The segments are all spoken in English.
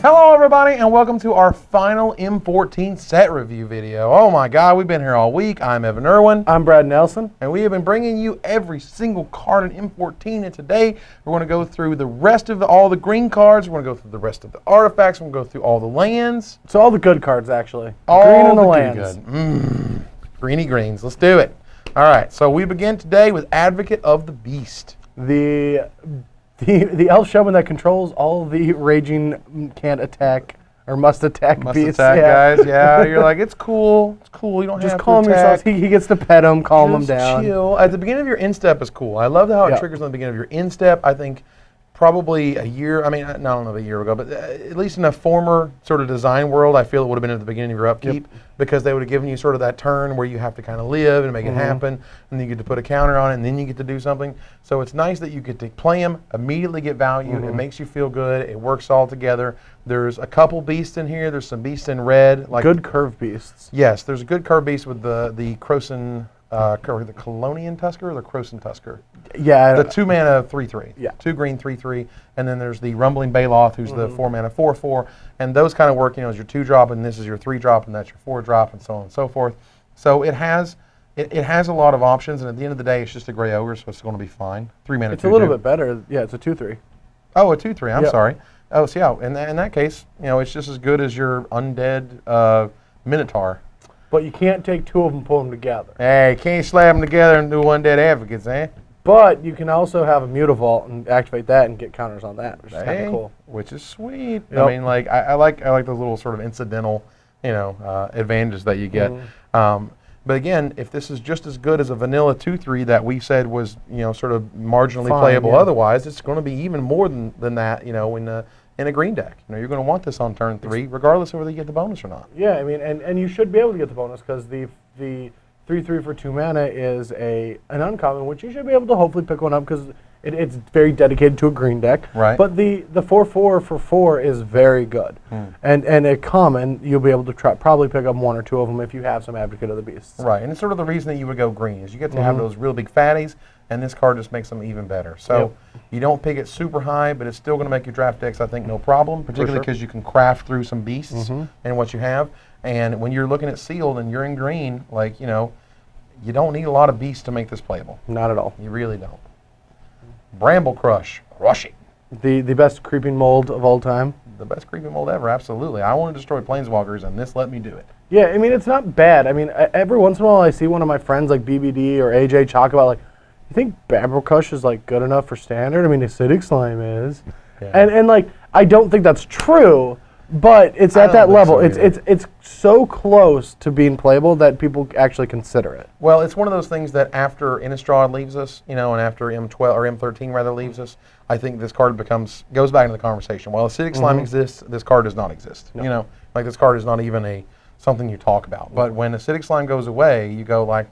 Hello everybody and welcome to our final M14 set review video. Oh my god, we've been here all week. I'm Evan Irwin. I'm Brad Nelson. And we have been bringing you every single card in M14, and today we're going to go through the rest of all the green cards. We're going to go through the rest of the artifacts. We're going to go through all the lands. So all the good cards actually. All green and the lands. lands. Greeny greens. Let's do it. All right, so we begin today with Advocate of the Beast. The elf shaman that controls all the raging can't attack or must attack beasts. Guys. Yeah, you're like, it's cool. It's cool. You don't just have calm to attack. yourself. He gets to pet him, calm him down. Chill. At the beginning of your instep is cool. I love how it triggers on the beginning of your instep. I think probably a year, I mean, I don't know, a year ago, but at least in a former sort of design world, I feel it would have been at the beginning of your upkeep because they would have given you sort of that turn where you have to kind of live and make it happen, and then you get to put a counter on it, and then you get to do something. So it's nice that you get to play them, immediately get value. It makes you feel good. It works all together. There's a couple beasts in here. There's some beasts in red. Like good curve beasts. Yes, there's a good curve beast with the Croson, the Colonian Tusker or the Croson Tusker? Yeah. The 2-mana 3/3. Yeah. 2 green 3/3. And then there's the Rumbling Baloth, who's the 4-mana 4/4. And those kind of work, as your 2-drop, and this is your 3-drop, and that's your 4-drop, and so on and so forth. So it has a lot of options, and at the end of the day, it's just a Gray Ogre, so it's going to be fine. 3-mana 2/2. It's a little bit better. Yeah, it's a 2/3. Oh, a 2/3. I'm sorry. Oh, so yeah, in that case, it's just as good as your undead Minotaur. But you can't take two of them and pull them together. Hey, can't slap them together and do undead advocates, eh? But you can also have a Mutavault and activate that and get counters on that, which is kind of cool. Which is sweet. Yep. I mean, like I like those little sort of incidental, advantages that you get. But again, if this is just as good as a vanilla 2/3 that we said was, sort of marginally playable otherwise, it's going to be even more than that, in a green deck. You're going to want this on turn 3, regardless of whether you get the bonus or not. Yeah, I mean, and you should be able to get the bonus because the 3/3 for 2 mana is an uncommon, which you should be able to hopefully pick one up because it's very dedicated to a green deck. Right. But the 4/4 for 4 is very good, and a common you'll be able to probably pick up 1 or 2 of them if you have some Advocate of the Beasts. Right, and it's sort of the reason that you would go green is you get to have those real big fatties, and this card just makes them even better. So you don't pick it super high, but it's still going to make your draft decks, I think, no problem, particularly because you can craft through some beasts and what you have. And when you're looking at sealed and you're in green, like, you don't need a lot of beasts to make this playable. Not at all. You really don't. Bramble Crush. Crush it. The best creeping mold of all time. The best creeping mold ever, absolutely. I want to destroy planeswalkers, and this let me do it. Yeah, I mean, it's not bad. I mean, every once in a while I see one of my friends like BBD or AJ talk about, like, you think Bramble Crush is, like, good enough for standard? I mean, Acidic Slime is. Yeah. And like, I don't think that's true, but it's at that level. It's so close to being playable that people actually consider it. Well, it's one of those things that after Innistrad leaves us, and after M12 or M13 rather leaves us, I think this card goes back into the conversation. While Acidic Slime exists, this card does not exist. Nope. Like this card is not even something you talk about. But when Acidic Slime goes away, you go like,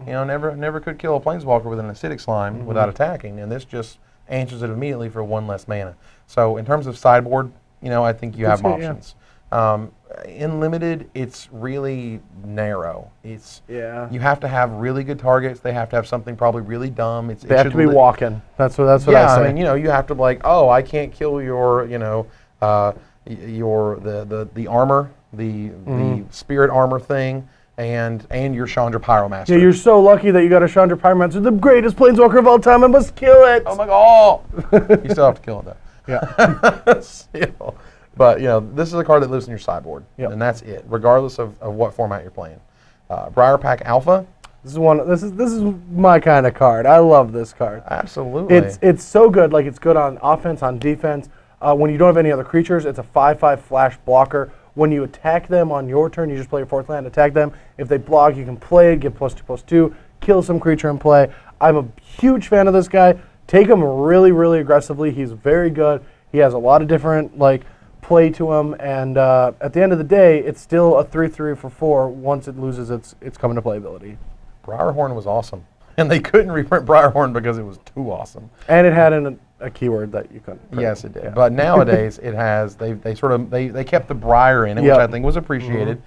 never could kill a planeswalker with an Acidic Slime without attacking, and this just answers it immediately for 1 less mana. So in terms of sideboard, I think you have options. In limited, it's really narrow. You have to have really good targets. They have to have something probably really dumb. They have to be walking. That's what I say. Yeah, I mean, you have to be like, oh, I can't kill your, the armor, the spirit armor thing, and your Chandra Pyromancer. Yeah, you're so lucky that you got a Chandra Pyromancer, the greatest planeswalker of all time. I must kill it. Oh my god! You still have to kill it though. Yeah. But this is a card that lives in your sideboard, and that's it, regardless of what format you're playing. Briar Pack Alpha. This is my kind of card. I love this card. Absolutely. It's so good. Like, it's good on offense, on defense. When you don't have any other creatures, it's a 5/5 flash blocker. When you attack them on your turn, you just play your 4th land, attack them. If they block, you can play it, get +2/+2, kill some creature in play. I'm a huge fan of this guy. Take him really, really aggressively. He's very good. He has a lot of different play to him, and at the end of the day, it's still a 3/3 for 4 once it loses its come into playability. Briarhorn was awesome, and they couldn't reprint Briarhorn because it was too awesome. And it had a keyword that you couldn't print. Yes, it did. Yeah. But nowadays it has. They kept the briar in it, which I think was appreciated.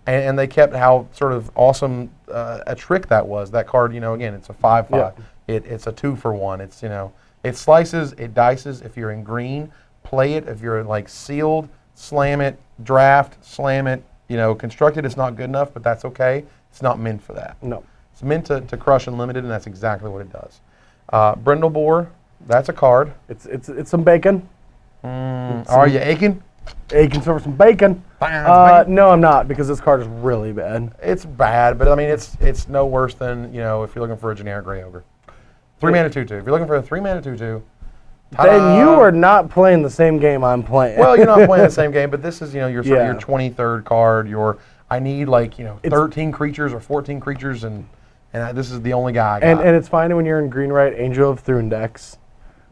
and they kept how sort of awesome a trick that was. That card, again, it's a 5/5. Yeah. It's a 2-for-1. It's it slices, it dices. If you're in green, play it. If you're like sealed, slam it. Draft, slam it. Constructed, it's not good enough, but that's okay. It's not meant for that. No. It's meant to crush unlimited, and that's exactly what it does. Brindle Boar, that's a card. It's some bacon. Are you aching? Aching for some bacon. No, I'm not, because this card is really bad. It's bad, but I mean, it's no worse than if you're looking for a generic Gray Ogre. 3-mana 2/2. If you're looking for a 3-mana 2/2, then you are not playing the same game I'm playing. well, you're not playing the same game, but this is your sort of your 23rd card. I need 13 creatures or 14 creatures, and this is the only guy I got. And it's fine when you're in green right Angel of Thrune decks.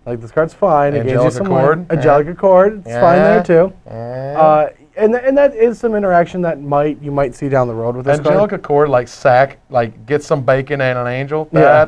Like, this card's fine. It gives you some Accord. Angelic Accord. It's fine there too. Yeah. And that is some interaction that you might see down the road with this Angelic card. Accord, sack, get some bacon and an angel. Yeah.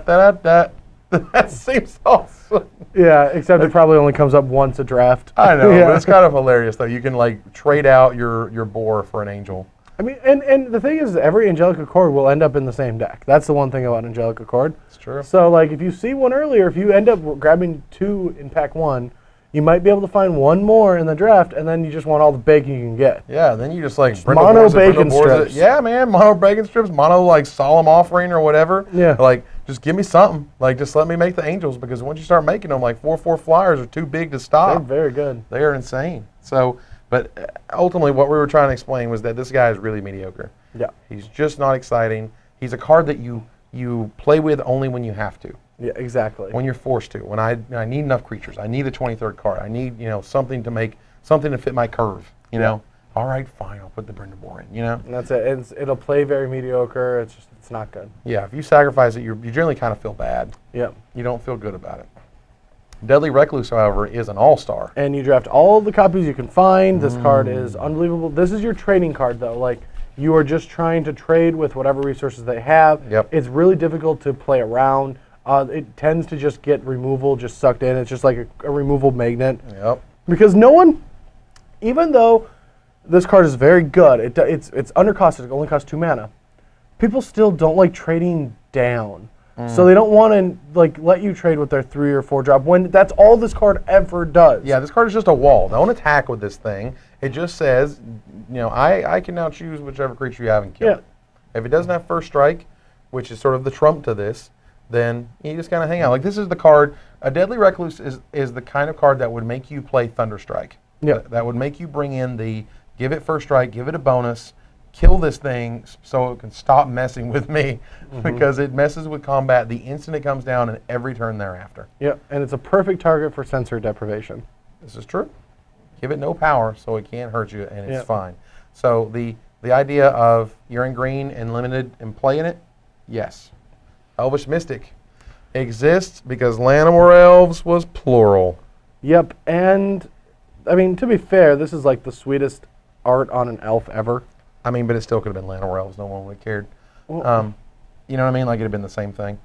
That seems awesome. Yeah, except it probably only comes up once a draft. I know, but it's kind of hilarious though. You can trade out your boar for an angel. I mean, and the thing is, every Angelic Accord will end up in the same deck. That's the one thing about Angelic Accord. It's true. So, if you see one earlier, if you end up grabbing 2 in pack 1, you might be able to find one more in the draft, and then you just want all the bacon you can get. Yeah, then you just mono bacon strips. Yeah, man, mono bacon strips, mono solemn offering or whatever. Yeah. Just give me something. Just let me make the angels, because once you start making them, 4/4 flyers are too big to stop. They're very good. They are insane. So, but ultimately, what we were trying to explain was that this guy is really mediocre. Yeah. He's just not exciting. He's a card that you play with only when you have to. Yeah, exactly. When you're forced to. When I need enough creatures. I need the 23rd card. I need something to fit my curve. All right, fine. I'll put the Brindle Boar in. And that's it. It'll play very mediocre. It's not good. Yeah. If you sacrifice it, you generally kind of feel bad. Yeah. You don't feel good about it. Deadly Recluse, however, is an all-star. And you draft all the copies you can find. This card is unbelievable. This is your trading card, though. You are just trying to trade with whatever resources they have. Yep. It's really difficult to play around. It tends to just get removal just sucked in. It's just like a removal magnet. Yep. Because no one, even though this card is very good, it's undercosted. It only costs 2 mana. People still don't like trading down. So they don't want to let you trade with their 3 or 4 drop when that's all this card ever does. Yeah, this card is just a wall. Don't attack with this thing. It just says, I can now choose whichever creature you have and kill it. If it doesn't have first strike, which is sort of the trump to this, then you just kind of hang out. This is the card. A Deadly Recluse is the kind of card that would make you play Thunderstrike. Yeah. That would make you bring in give it first strike, give it a bonus, kill this thing so it can stop messing with me, because it messes with combat the instant it comes down and every turn thereafter. Yeah, and it's a perfect target for sensory deprivation. This is true. Give it no power so it can't hurt you, and it's fine. So the idea of you're in green and limited and playing it, yes. Elvish Mystic exists because Llanowar Elves was plural. Yep, and I mean, to be fair, this is the sweetest art on an elf ever. I mean, but it still could have been Llanowar Elves. No one would have cared. Well, you know what I mean? It'd have been the same thing.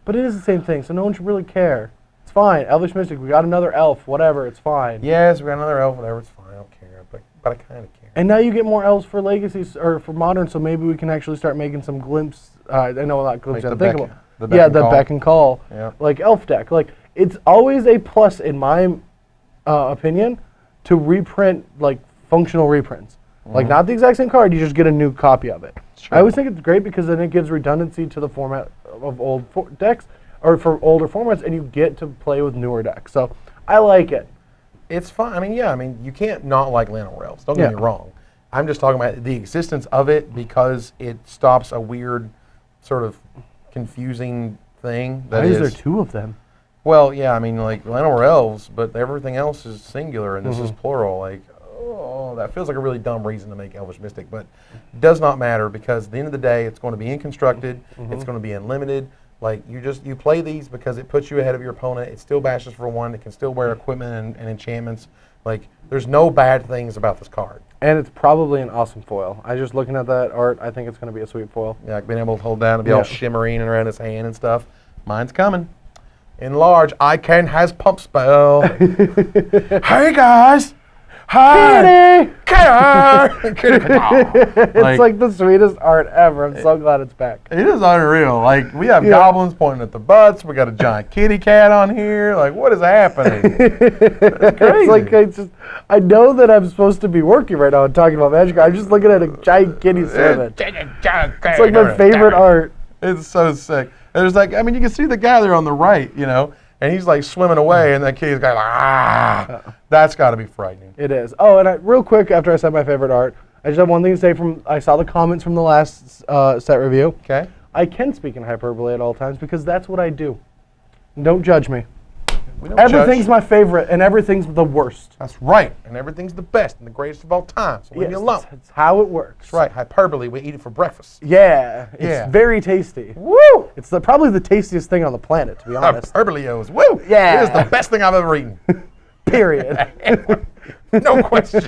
But it is the same thing, so no one should really care. It's fine. Elvish Mystic, we got another elf, whatever, it's fine. Yes, we got another elf, whatever, it's fine. I don't care, but I kind of care. And now you get more elves for legacies or for modern, so maybe we can actually start making some glimpse. I know not glimpse. Like the beck and call. Yeah. Elf deck. It's always a plus in my opinion to reprint functional reprints. Not the exact same card, you just get a new copy of it. I always think it's great because then it gives redundancy to the format of old decks, or for older formats, and you get to play with newer decks. So I like it. It's fine. I mean, you can't not like Llanowar Elves. Don't get me wrong. I'm just talking about the existence of it because it stops a weird, sort of confusing thing. Why is there 2 of them? Well, yeah, Llanowar Elves, but everything else is singular and this is plural. That feels like a really dumb reason to make Elvish Mystic, but it does not matter because at the end of the day, it's going to be in constructed, it's going to be in limited. You play these because it puts you ahead of your opponent. It still bashes for 1. It can still wear equipment and enchantments. There's no bad things about this card. And it's probably an awesome foil. Looking at that art, I think it's going to be a sweet foil. Yeah, being able to hold down and be all shimmering around his hand and stuff. Mine's coming. In large, Icon has pump spell. Hey guys, Hi, Kitty! Kitty. It's like the sweetest art ever. I'm so glad it's back. It is unreal. Like, we have goblins pointing at the butts. We got a giant kitty cat on here. Like, what is happening? It's crazy. It's like I know that I'm supposed to be working right now and talking about magic. I'm just looking at a giant kitty swimming. It's like my favorite art. It's so sick. And there's like, I mean, you can see the guy there on the right, you know, and he's like swimming away, and that kitty's going like, ah. That's got to be frightening. It is. Oh, and real quick, after I said my favorite art, I just have one thing to say. I saw the comments from the last set review. Okay. I can speak in hyperbole at all times because that's what I do. Don't judge me. We don't Everything's judge. my favorite, and everything's the worst. That's right. And everything's the best and the greatest of all time. So leave me alone. That's how it works. That's right. Hyperbole. We eat it for breakfast. Yeah. It's Yeah. very tasty. Woo! It's probably the tastiest thing on the planet, to be honest. Hyperboleos. Woo! Yeah. It is the best thing I've ever eaten. Period. No question.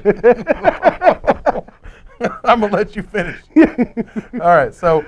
I'm going to let you finish. All right. So,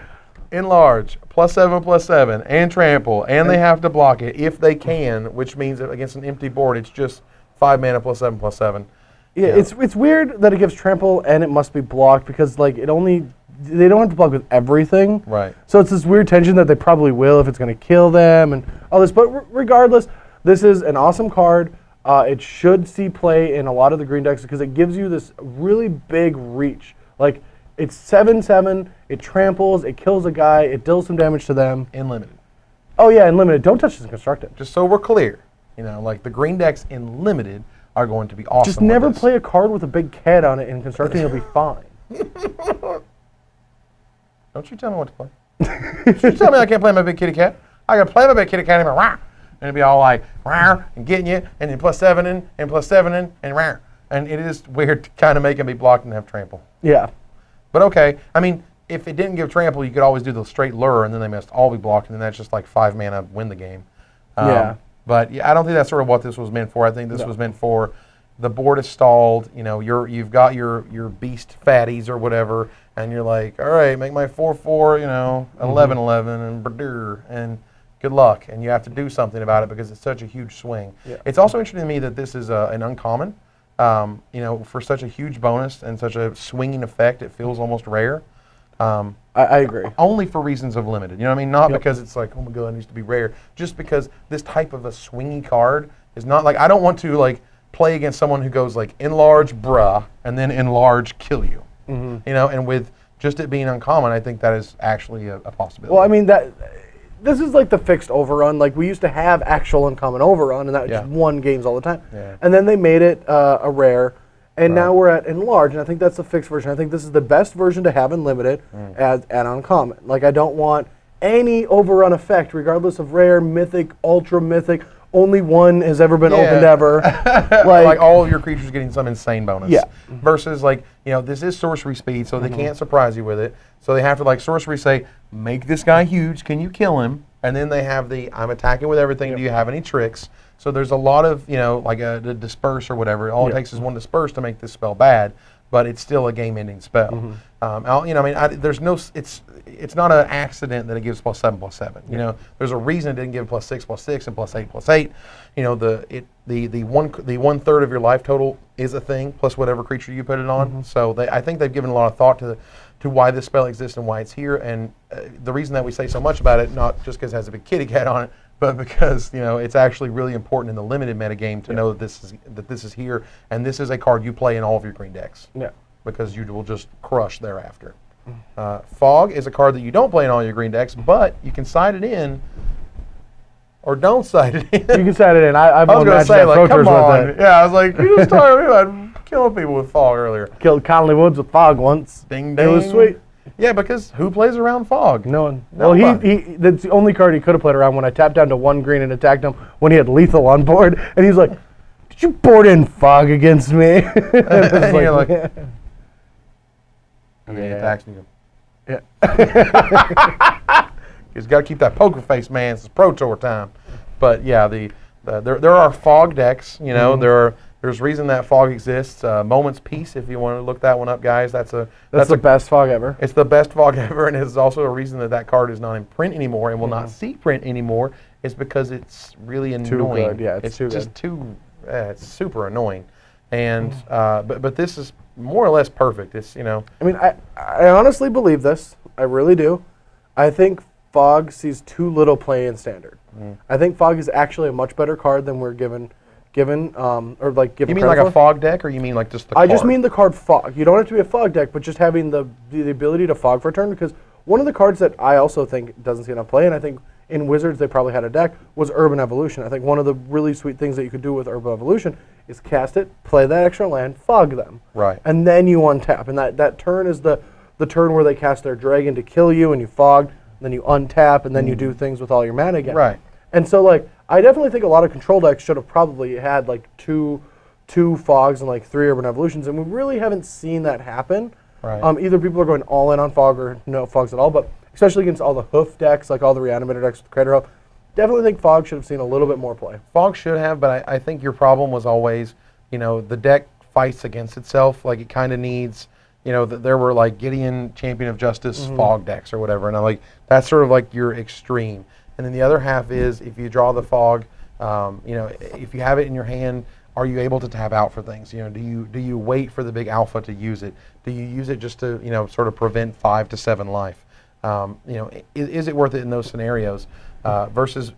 enlarge, +7/+7, and trample, and they have to block it if they can, which means that against an empty board, it's just 5 mana +7/+7. Yeah, it's weird that it gives trample and it must be blocked because like they don't have to block with everything. Right. So it's this weird tension that they probably will if it's going to kill them and all this. But regardless, this is an awesome card. It should see play in a lot of the green decks because it gives you this really big reach. Like it's 7/7. It tramples. It kills a guy. It deals some damage to them. In limited. Oh yeah, in limited. Don't touch this in constructed. Just so we're clear, you know, like the green decks in limited are going to be awesome. Just never with this. play a card with a big cat on it in constructed. You'll be fine. Don't you tell me what to play. Don't you tell me I can't play my big kitty cat. I can play my big kitty cat and rah, and it'll be all like rah and getting you, and then +7 in, and +7 in, and rah. And it is weird to kind of make them be blocked and have trample. Yeah. But okay, I mean, if it didn't give trample, you could always do the straight lure, and then they must all be blocked, and then that's just like 5 mana win the game. Yeah. But yeah, I don't think that's sort of what this was meant for. I think this was meant for the board is stalled. You know, you've got your beast fatties or whatever, and you're like, all right, make my 4/4, you know, 11/11, and brrr, and good luck. And you have to do something about it because it's such a huge swing. Yeah. It's also interesting to me that this is an uncommon. You know, for such a huge bonus and such a swinging effect, it feels almost rare. I agree. Only for reasons of limited. You know what I mean? Not because it's like, oh my god, it needs to be rare. Just because this type of a swingy card is not like, I don't want to like play against someone who goes like enlarge bruh and then enlarge kill you. You know, and with just it being uncommon, I think that is actually a possibility. Well, I mean this is like the fixed overrun. Like we used to have actual uncommon overrun, and that just won games all the time. Yeah. And then they made it a rare, and now we're at enlarge, and I think that's the fixed version. I think this is the best version to have in limited as at uncommon. Like I don't want any overrun effect, regardless of rare, mythic, ultra mythic. Only one has ever been opened ever. Like all of your creatures getting some insane bonus. Yeah. Versus like, you know, this is sorcery speed, so they can't surprise you with it. So they have to like sorcery say, make this guy huge, can you kill him? And then they have the, I'm attacking with everything, do you have any tricks? So there's a lot of, you know, like the disperse or whatever. All it takes is one disperse to make this spell bad, but it's still a game-ending spell. You know, I mean, there's no, it's not an accident that it gives +7/+7. You know, there's a reason it didn't give +6/+6 and +8/8. You know, the 1/3 of your life total is a thing plus whatever creature you put it on. So I think they've given a lot of thought to why this spell exists and why it's here. And the reason that we say so much about it, not just because it has a big kitty cat on it, but because, you know, it's actually really important in the limited metagame to know that this is here, and this is a card you play in all of your green decks. Yeah. Because you will just crush thereafter. Fog is a card that you don't play in all your green decks, but you can side it in or don't side it in. You can side it in. I've I was won going to matches say, at like, Pro come Tours on. with it. Yeah, I was like, you just talking about killing people with fog earlier. Killed Conley Woods with fog once. Ding, ding. It was sweet. Yeah, because who plays around fog? No one. Nobody. Well, that's the only card he could have played around when I tapped down to 1 green and attacked him when he had lethal on board. And he's like, did you board in fog against me? And you're like, and then he attacks and you go, yeah. he's got to keep that poker face, man. It's Pro Tour time. But yeah, there are fog decks. You know, there's reason that fog exists. Moment's Peace, if you want to look that one up, guys. That's the best fog ever. It's the best fog ever, and it's also a reason that card is not in print anymore and will not see print anymore. Is because it's really annoying. Good. Yeah, it's too just good. it's super annoying. and but this is more or less perfect. It's I mean, I honestly believe this. I really do. I think Fog sees too little play in Standard. I think Fog is actually a much better card than we're given. Or like given. You mean like a Fog deck, or you mean like just the card? I just mean the card Fog. You don't have to be a Fog deck, but just having the ability to Fog for a turn. Because one of the cards that I also think doesn't see enough play, and I think in Wizards they probably had a deck, was Urban Evolution. I think one of the really sweet things that you could do with Urban Evolution is cast it, play that extra land, Fog them. Right. And then you untap. And that turn is the turn where they cast their dragon to kill you, and you Fog, and then you untap, and then you do things with all your mana again. Right. And so, like, I definitely think a lot of control decks should have probably had, like, two Fogs and, like, 3 Urban Evolutions, and we really haven't seen that happen. Right. Either people are going all in on Fog or no Fogs at all, but especially against all the hoof decks, like all the Reanimator decks with Crater Hoof, definitely think Fog should have seen a little bit more play. Fog should have, but I think your problem was always, the deck fights against itself. Like, it kind of needs, there were, like, Gideon, Champion of Justice, Fog decks or whatever, and I'm like, that's sort of like your extreme. And then the other half is, if you draw the Fog, if you have it in your hand, are you able to tap out for things? Do you wait for the big alpha to use it? Do you use it just to, sort of prevent 5 to 7 life? Is it worth it in those scenarios versus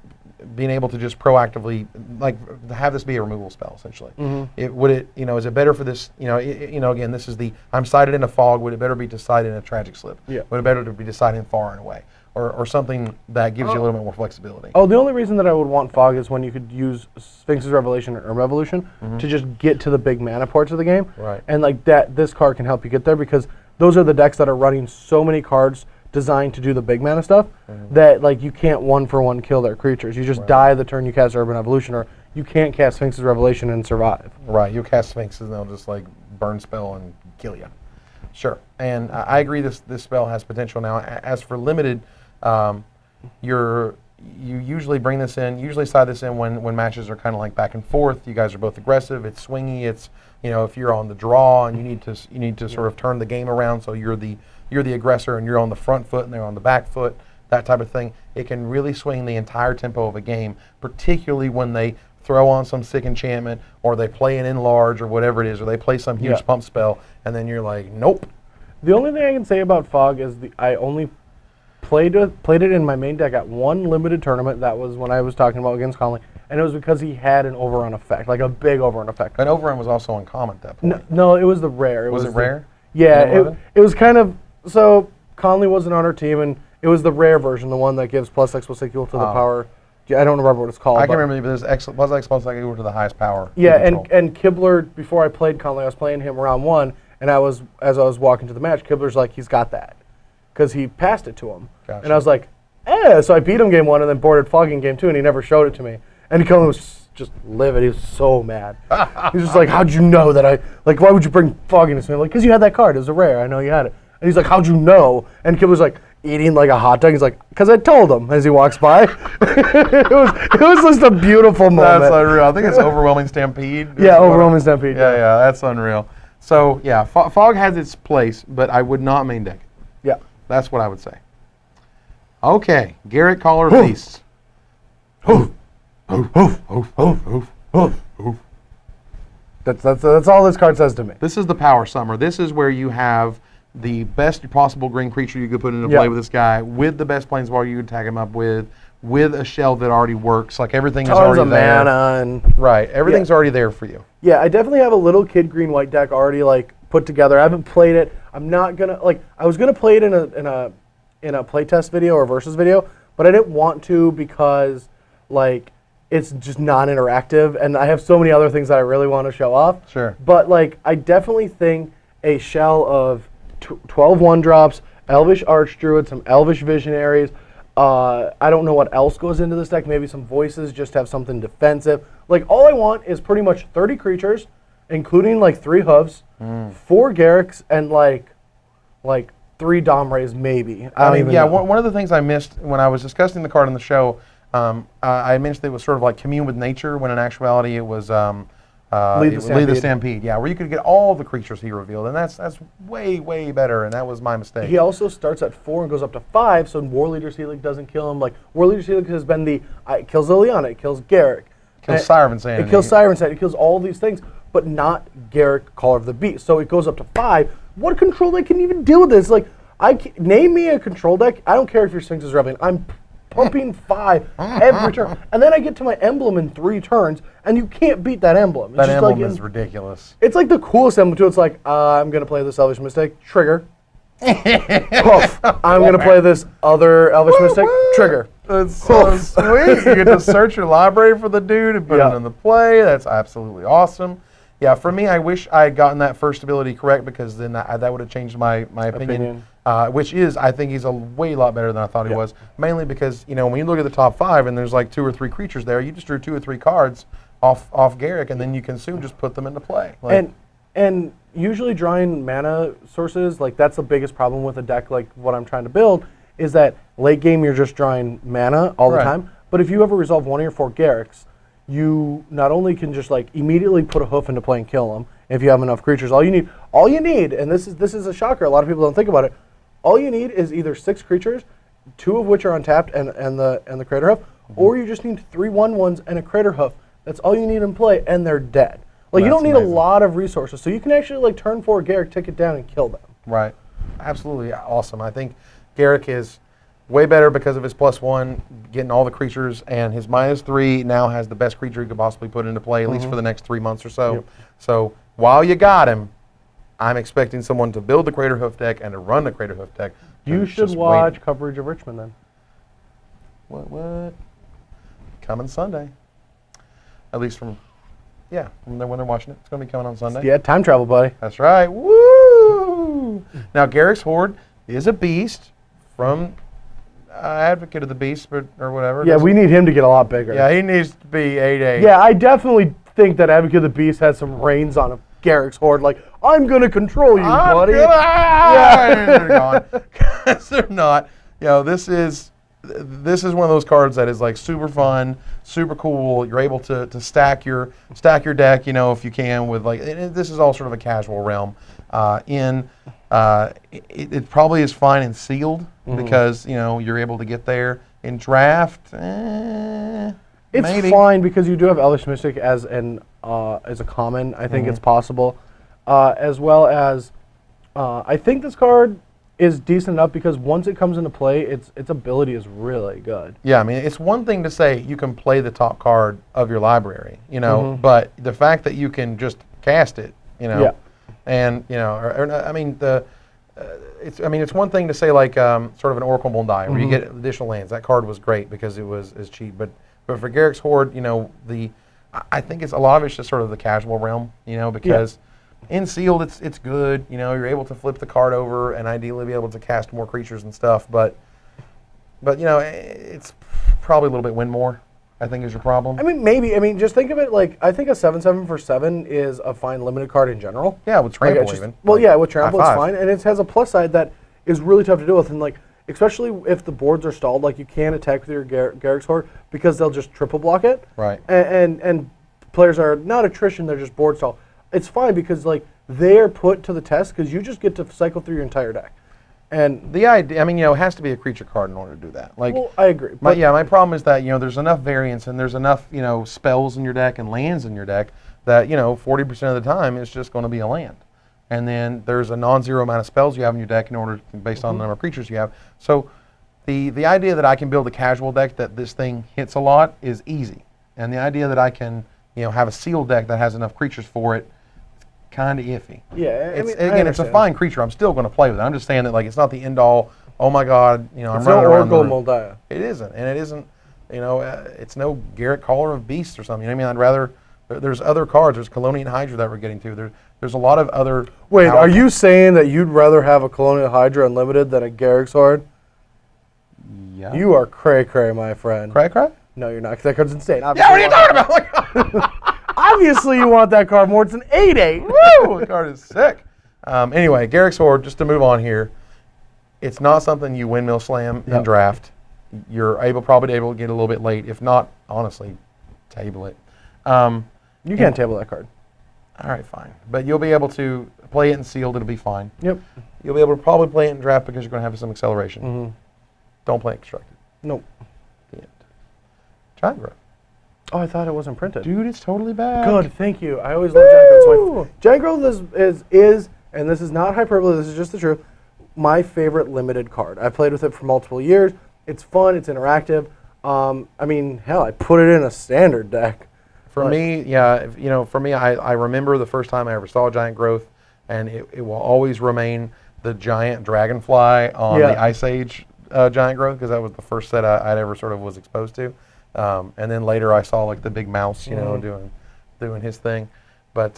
being able to just proactively, like, have this be a removal spell, essentially? Is it better for this, again, this is I'm sighted in a Fog, would it better be decided in a Tragic Slip? Yeah. Would it better to be decided far and away? Or something that gives you a little bit more flexibility. Oh, the only reason that I would want Fog is when you could use Sphinx's Revelation or Revolution to just get to the big mana ports of the game. Right. And like that, this card can help you get there because those are the decks that are running so many cards designed to do the big mana stuff that like you can't 1-for-1 kill their creatures. You just die the turn you cast Urban Evolution, or you can't cast Sphinx's Revelation and survive. Right. You cast Sphinxes and they'll just like burn spell and kill you. Sure. And I agree this spell has potential now. As for limited, you usually bring this in, side this in when matches are kind of like back and forth. You guys are both aggressive. It's swingy. It's if you're on the draw and you need to sort of turn the game around, so you're the aggressor and you're on the front foot and they're on the back foot, that type of thing. It can really swing the entire tempo of a game, particularly when they throw on some sick enchantment or they play an enlarge or whatever it is, or they play some huge pump spell, and then you're like, nope. The only thing I can say about Fog is I only played it in my main deck at one limited tournament. That was when I was talking about against Conley, and it was because he had an overrun effect, like a big overrun effect. An overrun was also uncommon at that point. No, it was the rare. Was it rare? Yeah, it was kind of, so Conley wasn't on our team, and it was the rare version, the one that gives +X+X equal to the power. I don't remember what it's called. I can remember, but there's +X+X equal to the highest power. Yeah, and Kibler, before I played Conley, I was playing him round 1, and as I was walking to the match, Kibler's like, he's got that, because he passed it to him. Gotcha. And I was like, so I beat him game 1 and then boarded Fog in game 2, and he never showed it to me. And Conley was just livid. He was so mad. He was just like, how'd you know that why would you bring Fog into me? I'm like, because you had that card. It was a rare. I know you had it. And he's like, how'd you know? And Kibler's like, eating like a hot dog. He's like, because I told him as he walks by. it was just a beautiful moment. That's unreal. I think it's Overwhelming Stampede. Yeah, Overwhelming Stampede. Yeah, that's unreal. So, yeah, Fog has its place, but I would not main deck it. Yeah. That's what I would say. Okay, Garrett Caller Beasts. That's all this card says to me. This is the Power Summer. This is where you have the best possible green creature you could put into play with this guy, with the best planeswalker you could tag him up with a shell that already works. Like, everything is already there. Mana and right, everything's already there for you. Yeah, I definitely have a little kid green-white deck already like put together. I haven't played it. I'm not gonna I was gonna play it in a playtest video or versus video, but I didn't want to because like it's just non-interactive, and I have so many other things that I really want to show off. Sure. But like I definitely think a shell of 12 1-drops, Elvish Archdruid, some Elvish Visionaries. I don't know what else goes into this deck. Maybe some voices, just have something defensive. Like, all I want is pretty much 30 creatures, including like 3 hooves, 4 Garrix, and like 3 Domrays maybe. I don't even know. One of the things I missed when I was discussing the card on the show, I mentioned it was sort of like commune with nature, when in actuality it was Lead the Stampede. Yeah, where you could get all the creatures he revealed, and that's way, way better, and that was my mistake. He also starts at 4 and goes up to 5, so War Leader's Helix doesn't kill him. Like, War Leader's Helix has been it kills Liliana, it kills Garrick. Kills Siren Sanity. It kills Siren Sanity, it kills all these things. but not Garrick, Caller of the Beast. So it goes up to 5. What control deck can even deal with this? Like, name me a control deck. I don't care if your Sphinx is Reveling. I'm pumping 5 every turn. And then I get to my emblem in 3 turns, and you can't beat that emblem. It's That just emblem like is ridiculous. It's like the coolest emblem, too. It's like, I'm going to play this Elvish Mystic. Trigger. Poof. I'm going to play this other Elvish Mystic. Trigger. That's so sweet. You get to search your library for the dude and put it in the play. That's absolutely awesome. Yeah, for me, I wish I had gotten that first ability correct, because then that would have changed my opinion. Which is, I think he's a lot better than I thought he was. Mainly because, you know, when you look at the top 5 and there's like 2 or 3 creatures there, you just drew 2 or 3 cards off Garrick, and then you can soon just put them into play. Like, and usually drawing mana sources, like that's the biggest problem with a deck like what I'm trying to build, is that late game you're just drawing mana all the time. But if you ever resolve 1 of your 4 Garricks, you not only can just like immediately put a hoof into play and kill them if you have enough creatures. All you need, and this is a shocker, a lot of people don't think about it, all you need is either 6 creatures, 2 of which are untapped and the Crater Hoof, or you just need 3 1/1s and a Crater Hoof. That's all you need in play, and they're dead. Like, you don't need a lot of resources, so you can actually, like, turn 4 Garrick, take it down, and kill them. Right. Absolutely awesome. I think Garrick is way better because of his +1, getting all the creatures, and his -3 now has the best creature he could possibly put into play, at least for the next 3 months or so. Yep. So while you got him, I'm expecting someone to build the Crater Hoof deck and to run the Crater Hoof deck. You should watch coverage of Richmond then. What? Coming Sunday. At least from when they're watching it. It's going to be coming on Sunday. Yeah, time travel, buddy. That's right. Woo! Now, Garrick's Horde is a beast from Advocate of the Beast or whatever. Yeah, we need him to get a lot bigger. Yeah, he needs to be 8/8. Yeah, I definitely think that Advocate of the Beast has some reins on him. Garrick's Horde, like, I'm going to control you, buddy. They're gone. Because they're not. You know, this is one of those cards that is like super fun, super cool. You're able to stack your deck, you know, if you can, with like, this is all sort of a casual realm. It probably is fine in sealed because, you know, you're able to get there. In draft, it's maybe. fine because you do have Elvish Mystic as a common. I think it's possible, as well as I think this card is decent enough because once it comes into play, its ability is really good. Yeah, I mean, it's one thing to say you can play the top card of your library, you know, but the fact that you can just cast it, you know, and you know, it's one thing to say like sort of an Oracle Mondai where you get additional lands. That card was great because it was cheap, but for Garrick's Horde, you know, I think it's a lot of it's just sort of the casual realm, you know, because. In sealed, it's good. You know, you're able to flip the card over and ideally be able to cast more creatures and stuff. But you know, it's probably a little bit win more, I think, is your problem. I mean, maybe. I mean, just think of it like I think a 7/7 for 7 is a fine limited card in general. Yeah, with trample even. Well, yeah, with trample it's fine, and it has a plus side that is really tough to deal with, and like especially if the boards are stalled, like you can't attack with your Garrick's Horde because they'll just triple block it. Right. And players are not attrition; they're just board stall. It's fine because like they're put to the test because you just get to cycle through your entire deck. And the idea, I mean, you know, it has to be a creature card in order to do that. Like, well, I agree. But my problem is that, you know, there's enough variance and there's enough, you know, spells in your deck and lands in your deck that, you know, 40% of the time it's just going to be a land. And then there's a non-zero amount of spells you have in your deck in order based on the number of creatures you have. So the idea that I can build a casual deck that this thing hits a lot is easy. And the idea that I can, you know, have a sealed deck that has enough creatures for it, kind of iffy. Yeah, I mean, again, it's a fine creature. I'm still going to play with it. I'm just saying that like it's not the end all. Oh my God, you know, I'm running around. Oracle Moldiah. It isn't, and it isn't. You know, it's no Garrett Caller of Beasts or something. You know what I mean? I'd rather. There's other cards. There's Colonian Hydra that we're getting to. There's a lot of other. Wait, are you saying that you'd rather have a Colonial Hydra Unlimited than a Garrick's Horde? Yeah. You are cray, my friend. Cray? No, you're not, because that card's insane. Yeah, what are you talking about? Obviously, you want that card more. It's an 8/8. Woo! The card is sick. Anyway, Garrick's Horde, just to move on here, it's not something you windmill slam in draft. You're probably able to get a little bit late. If not, honestly, table it. You can't table that card. All right, fine. But you'll be able to play it in sealed. It'll be fine. Yep. You'll be able to probably play it in draft because you're going to have some acceleration. Don't play it constructed. Nope. The end. Giant Growth. Oh, I thought it wasn't printed. Dude, it's totally bad. Good, thank you. I always love Giant Growth. Giant Growth is, and this is not hyperbole, this is just the truth, my favorite limited card. I've played with it for multiple years. It's fun, it's interactive. I mean, hell, I put it in a standard deck. For me, yeah, for me, I remember the first time I ever saw Giant Growth, and it will always remain the giant dragonfly on the Ice Age Giant Growth, because that was the first set I'd ever sort of was exposed to. And then later I saw like the big mouse, doing his thing. But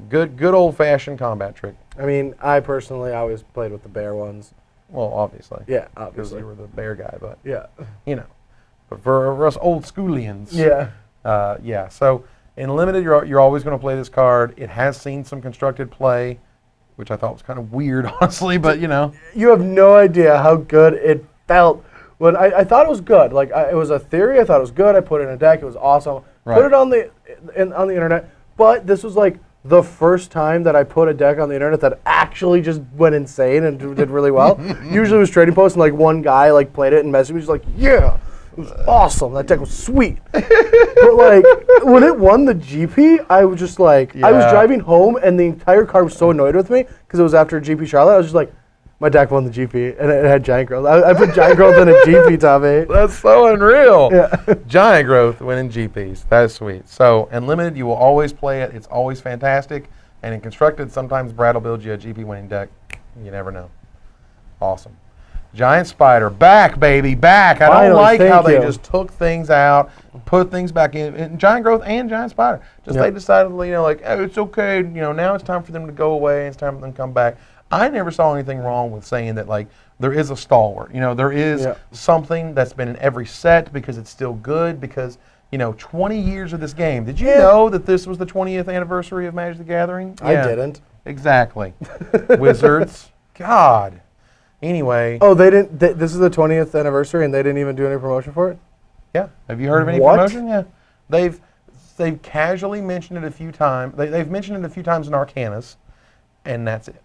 good old fashioned combat trick. I mean, I personally always played with the bear ones. Well, obviously. Yeah, because obviously. you were the bear guy, but Yeah. But for us old schoolians, Yeah. So in limited, you're always going to play this card. It has seen some constructed play, which I thought was kind of weird, honestly. But You have no idea how good it felt. When I thought it was good. Like it was a theory. I thought it was good. I put it in a deck. It was awesome. Right. Put it on the internet. But this was like the first time that I put a deck on the internet that actually just went insane and did really well. Usually it was trading posts and like one guy like played it and messaged me. He's like, yeah, it was awesome. That deck was sweet. But like when it won the GP, I was just like, I was driving home and the entire car was so annoyed with me because it was after GP Charlotte. I was just like, my deck won the GP, and it had Giant Growth. I put Giant Growth in a GP top 8. That's so unreal. Yeah. Giant Growth winning GPs. That is sweet. So in limited, you will always play it. It's always fantastic. And in constructed, sometimes Brad will build you a GP winning deck. You never know. Awesome. Giant Spider, back, baby, back. I don't like how they just took things out, put things back in Giant Growth and Giant Spider. They decided, like, oh, it's okay. Now it's time for them to go away. It's time for them to come back. I never saw anything wrong with saying that, like, there is a stalwart. There is something that's been in every set because it's still good because, 20 years of this game. Did you know that this was the 20th anniversary of Magic the Gathering? I didn't. Exactly. Wizards. God. Anyway. Oh, they didn't. This is the 20th anniversary and they didn't even do any promotion for it? Yeah. Have you heard of any promotion? Yeah. They've casually mentioned it a few times. They've mentioned it a few times in Arcanas, and that's it.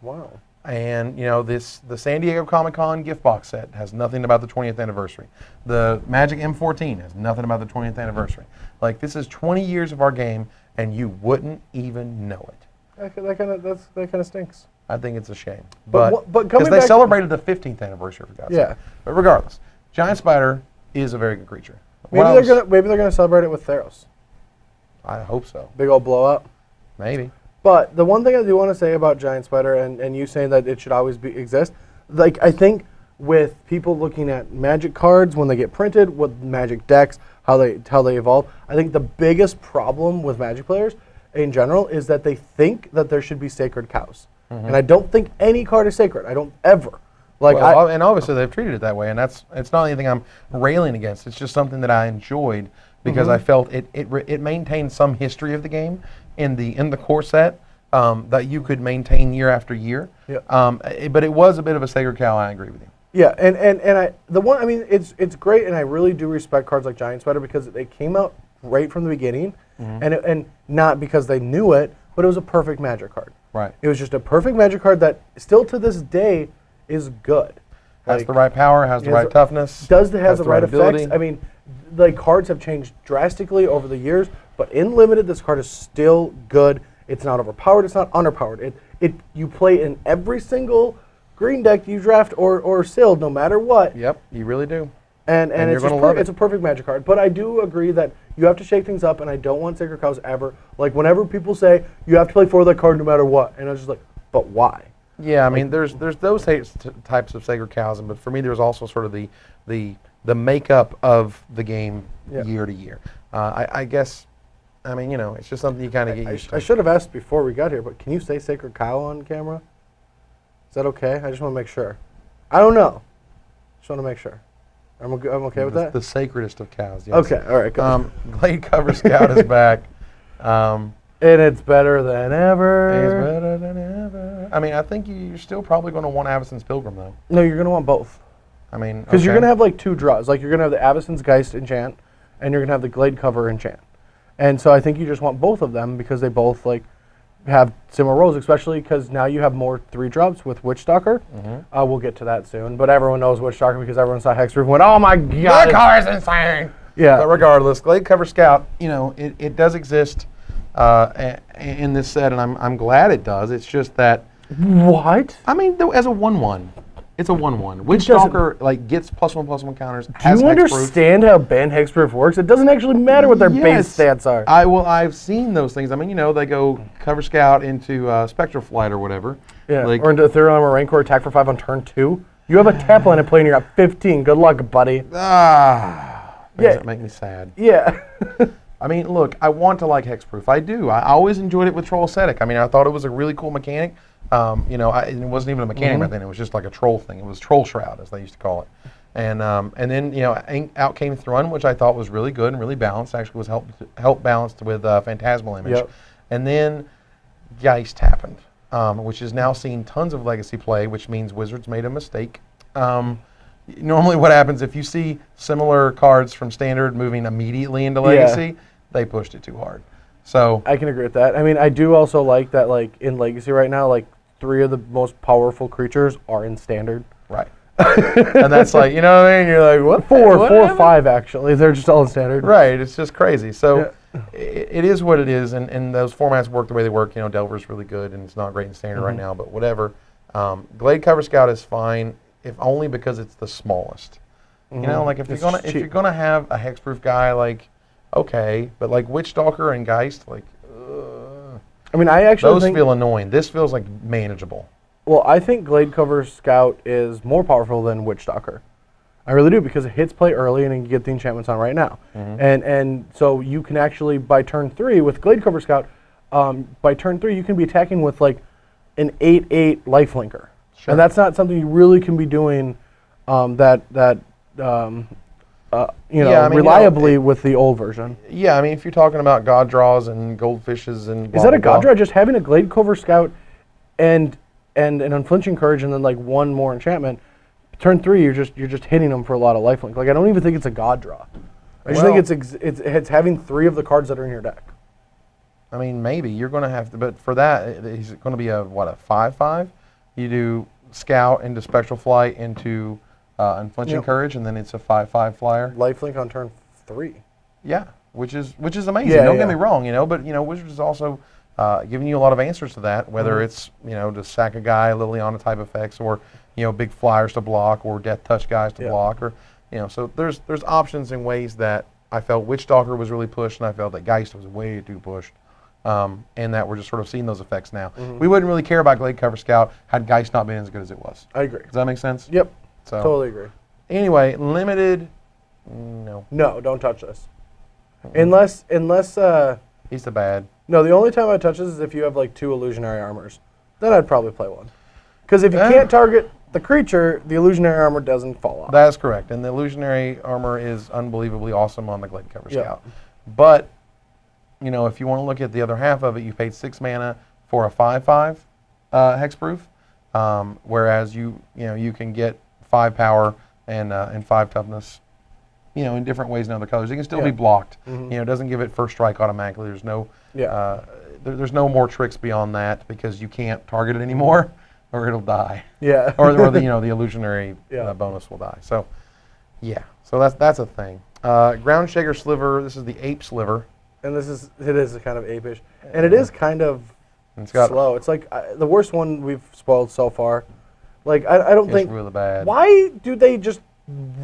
Wow. And the San Diego Comic-Con gift box set has nothing about the 20th anniversary. The Magic M14 has nothing about the 20th anniversary. Like, this is 20 years of our game, and you wouldn't even know it. That kind of stinks. I think it's a shame. But because they celebrated the 15th anniversary, for God's sake. But regardless, Giant Spider is a very good creature. Maybe they're gonna celebrate it with Theros. I hope so. Big old blow up. Maybe. But the one thing I do want to say about Giant Spider and you saying that it should always exist, like I think with people looking at Magic cards when they get printed, with Magic decks, how they evolve, I think the biggest problem with Magic players in general is that they think that there should be sacred cows. Mm-hmm. And I don't think any card is sacred. I don't ever. And obviously they've treated it that way, and it's not anything I'm railing against. It's just something that I enjoyed because I felt it maintained some history of the game in the core set that you could maintain year after year. Yeah. But it was a bit of a sacred cow. I agree with you. Yeah, it's great, and I really do respect cards like Giant Spider because they came out right from the beginning, and not because they knew it, but it was a perfect Magic card. Right. It was just a perfect Magic card that still to this day is good. Has the right power, has the right toughness. Has the right ability. effects. I mean, cards have changed drastically over the years, but in limited, this card is still good. It's not overpowered. It's not underpowered. You play in every single green deck you draft or sealed, no matter what. Yep, you really do. And it's a perfect Magic card. But I do agree that you have to shake things up, and I don't want sacred cows ever. Like whenever people say you have to play for that card no matter what, and I was just like, but why? Yeah, I mean, there's those types of sacred cows, but for me, there's also sort of the makeup of the game year to year. I guess, I mean, it's just something you kind of get used to. I should have asked before we got here, but can you say sacred cow on camera? Is that okay? I just want to make sure. I don't know. Just want to make sure. I'm okay with that? The sacredest of cows, yes. Okay, all right, good. Glade Cover Scout is back. And it's better than ever. It's better than ever. I mean, I think you're still probably going to want Avacyn's Pilgrim, though. No, you're going to want both. I mean, because you're going to have like 2 draws. Like you're going to have the Avacyn's Geist enchant, and you're going to have the Glade Cover enchant. And so I think you just want both of them because they both have similar roles, especially because now you have more 3-drops with Witchstalker. Mm-hmm. We'll get to that soon. But everyone knows Witchstalker because everyone saw Hexproof and went, oh my God. That car is insane. Yeah. But regardless, Glade Cover Scout, it does exist. in this set, and I'm glad it does. It's just that, What? I mean, as a 1/1, it's a 1/1. Witch doesn't- Stalker like gets +1/+1 counters. Do Has you hexproof. understand how banned hexproof works? It doesn't actually matter what their base Yes. stats are. I've seen those things. I mean, they go cover scout into Spectral Flight or whatever. Yeah, Like, or into Ethereal Armor Rancor, attack for 5 on turn 2. You have a tap line in play and you're at 15. Good luck, buddy. things Yeah. that make me sad. Yeah. I mean, look, I want to like hexproof. I do. I always enjoyed it with Troll Ascetic. I mean, I thought it was a really cool mechanic. And it wasn't even a mechanic back then. It was just like a troll thing. It was Troll Shroud, as they used to call it. And then out came Thrun, which I thought was really good and really balanced. Actually, was help balanced with Phantasmal Image. Yep. And then Geist happened, which has now seen tons of legacy play, which means Wizards made a mistake. Normally, what happens if you see similar cards from Standard moving immediately into Legacy, they pushed it too hard. So I can agree with that. I mean, I do also like that, like, in Legacy right now, like, 3 of the most powerful creatures are in Standard. right. And that's like, you know what I mean? You're like, what? 4 what or happened? 5, actually. They're just all in Standard. Right. It's just crazy. So Yeah. it is what it is, and those formats work the way they work. Delver's really good, and it's not great in Standard right now, but whatever. Glade Cover Scout is fine, if only because it's the smallest. Like if It's you're gonna have a hexproof guy, like, okay, but like Witch Stalker and Geist, like, I mean, I actually those think... feel annoying. This feels like manageable. Well, I think Glade Cover Scout is more powerful than Witch Stalker. I really do, because it hits play early and you get the enchantments on right now. And so you can actually, by turn 3, with Glade Cover Scout, by turn 3 you can be attacking with like an 8/8 lifelinker. Sure. And that's not something you really can be doing reliably with the old version. Yeah, I mean, if you're talking about God Draws and Goldfishes and blah, Is that a blah, God blah. draw? Just having a Glade Cover Scout and an Unflinching Courage and then like one more enchantment. Turn 3, you're just hitting them for a lot of lifelink. Like, I don't even think it's a God draw. I just think it's having 3 of the cards that are in your deck. I mean, maybe you're going to have to, but for that, he's going to be a 5/5. You do Scout into Spectral Flight into Unflinching Courage, and then it's a 5/5 flyer. Lifelink on turn 3. Yeah, which is amazing. Yeah, Don't get yeah. me wrong, but Wizards is also giving you a lot of answers to that. Whether it's to sack a guy, Liliana type effects, or big flyers to block, or Death Touch guys to block, or so there's options in ways that I felt Witch Stalker was really pushed, and I felt that Geist was way too pushed. And that we're just sort of seeing those effects now. We wouldn't really care about Glade Cover Scout had Geist not been as good as it was. I agree. Does that make sense? Yep. So Totally agree. anyway, limited, no. No, don't touch this. Unless He's the bad. no, the only time I touch this is if you have like 2 illusionary armors. Then I'd probably play one. Because if you can't target the creature, the illusionary armor doesn't fall off. That is correct. And the illusionary armor is unbelievably awesome on the Glade Cover Yep. Scout. But if you want to look at the other half of it, you paid 6 mana for a 5/5 hexproof, whereas you can get 5 power and 5 toughness, in different ways in other colors. It can still be blocked. It doesn't give it first strike automatically. There's no there's no more tricks beyond that because you can't target it anymore, or it'll die. Yeah. or the illusionary bonus will die. So so that's a thing. Ground Shaker Sliver. This is the Ape Sliver. And it is kind of apish. And it is kind of It's got slow. It's like the worst one we've spoiled so far. Like, I don't It's think... really bad. Why do they just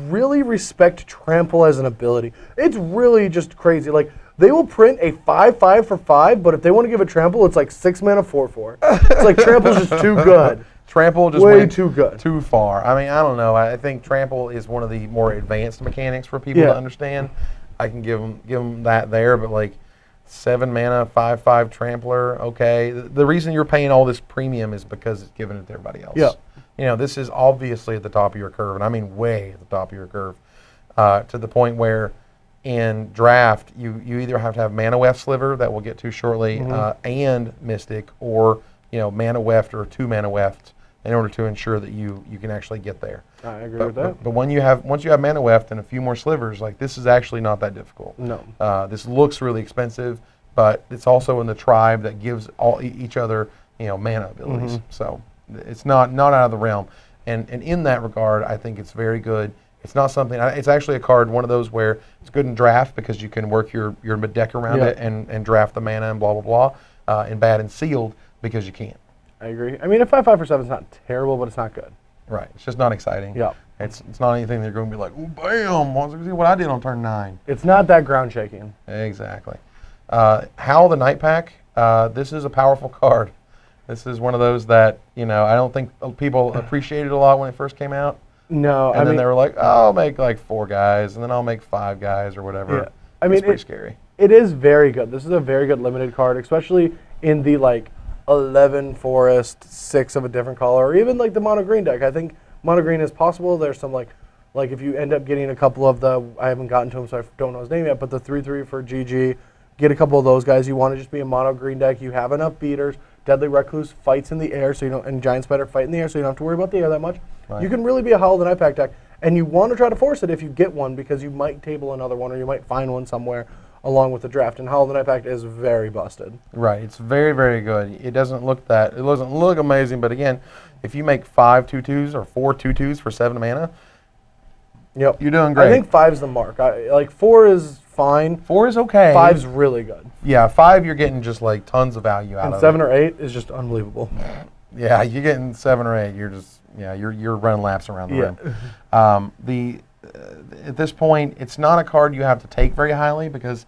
really respect Trample as an ability? It's really just crazy. Like, they will print a 5/5 for 5, but if they want to give it Trample, it's like 6 mana 4/4. It's like Trample's just too good. Trample just Way went too good. too far. I mean, I don't know. I think Trample is one of the more advanced mechanics for people to understand. I can give them that there, but like 7 mana, 5/5 Trampler, okay. The reason you're paying all this premium is because it's given it to everybody else. Yeah. This is obviously at the top of your curve, and I mean way at the top of your curve, to the point where in draft you either have to have Mana Weft Sliver that we'll get to shortly, and Mystic, or Mana Weft or 2 Mana Weft in order to ensure that you can actually get there. I agree with that. But once you have Mana Weft and a few more slivers, like this is actually not that difficult. No. This looks really expensive, but it's also in the tribe that gives each other mana abilities. So it's not out of the realm. And in that regard, I think it's very good. It's not something. It's actually a card, one of those where it's good in draft because you can work your deck around it and draft the mana and blah blah blah. And bad and sealed because you can't. I agree. I mean, a 5/5 for 7 is not terrible, but it's not good. Right. It's just not exciting. Yeah. It's not anything they're going to be like, oh bam, want to see what I did on turn 9. It's not that ground shaking. Exactly. Howl the Night Pack. This is a powerful card. This is one of those that I don't think people appreciated a lot when it first came out. No, And then they were like, oh, I'll make like 4 guys, and then I'll make 5 guys or whatever. Yeah. I mean, it's pretty scary. It is very good. This is a very good limited card, especially in the 11 forest, 6 of a different color, or even like the mono green deck. I think mono green is possible. There's some like if you end up getting a couple of I haven't gotten to him, so I don't know his name yet, but the 3/3 for GG, get a couple of those guys. You want to just be a mono green deck. You have enough beaters. Deadly Recluse fights in the air, so and Giant Spider fight in the air, so you don't have to worry about the air that much. Right. You can really be a Howl the Night Pack deck, and you want to try to force it if you get one, because you might table another one, or you might find one somewhere along with the draft. And Howl the Night Pack is very busted. Right, it's very, very good. It doesn't look amazing, but again, if you make 5 2/2s or 4 2/2s for 7 mana, yep, you're doing great. I think 5's the mark. 4 is fine. 4 is okay. 5's really good. Yeah, 5 you're getting just like tons of value out of it. And 7 or 8 is just unbelievable. Yeah, you're getting 7 or 8. You're just you're running laps around the rim. At this point, it's not a card you have to take very highly because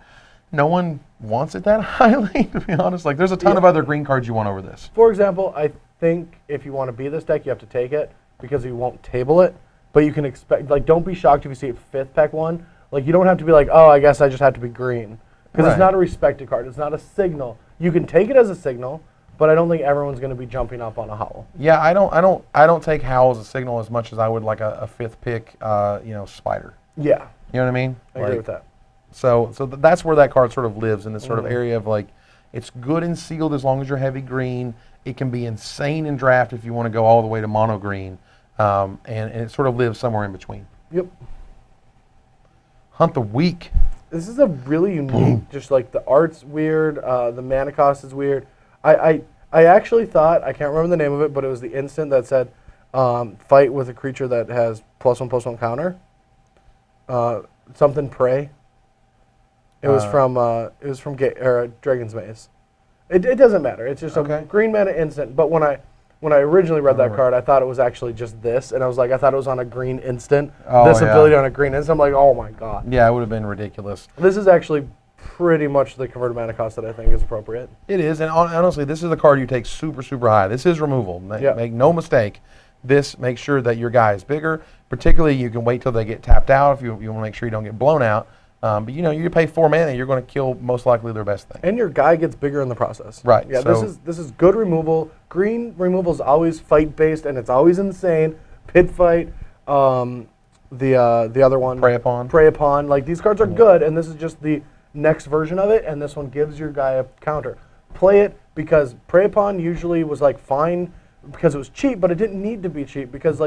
no one wants it that highly, to be honest. Like, there's a ton of other green cards you want over this. For example, I think if you want to be this deck, you have to take it because you won't table it. But you can expect, don't be shocked if you see it 5th pack 1. You don't have to be like, oh, I guess I just have to be green. Because it's not a respected card. It's not a signal. You can take it as a signal, but I don't think everyone's going to be jumping up on a Howl. Yeah, I don't take Howl as a signal as much as I would like a 5th pick, Spider. Yeah. You know what I mean? I agree with that. So that's where that card sort of lives, in this sort of area of it's good and sealed as long as you're heavy green. It can be insane in draft if you want to go all the way to mono green, and it sort of lives somewhere in between. Yep. Hunt the Week. This is a really unique, just the art's weird, the mana cost is weird. I actually thought, I can't remember the name of it, but it was the instant that said, fight with a creature that has +1/+1 counter. Something Prey. It was from Dragon's Maze. It doesn't matter. It's just a green mana instant. But when I originally read that card, I thought it was actually just this, and I was like, I thought it was on a green instant. Ability on a green instant. I'm like, oh my god. Yeah, it would have been ridiculous. This is actually pretty much the converted mana cost that I think is appropriate. It is, and honestly, this is a card you take super, super high. This is removal. Make no mistake. This makes sure that your guy is bigger. Particularly, you can wait till they get tapped out if you want to make sure you don't get blown out. But you pay 4 mana, you're going to kill most likely their best thing. And your guy gets bigger in the process. Right. Yeah. So this is good removal. Green removal is always fight based, and it's always insane. Pit fight. The other one. Prey Upon. Prey Upon. These cards are good, and this is just the next version of it. And this one gives your guy a counter. Play it because Prey Upon usually was fine because it was cheap, but it didn't need to be cheap because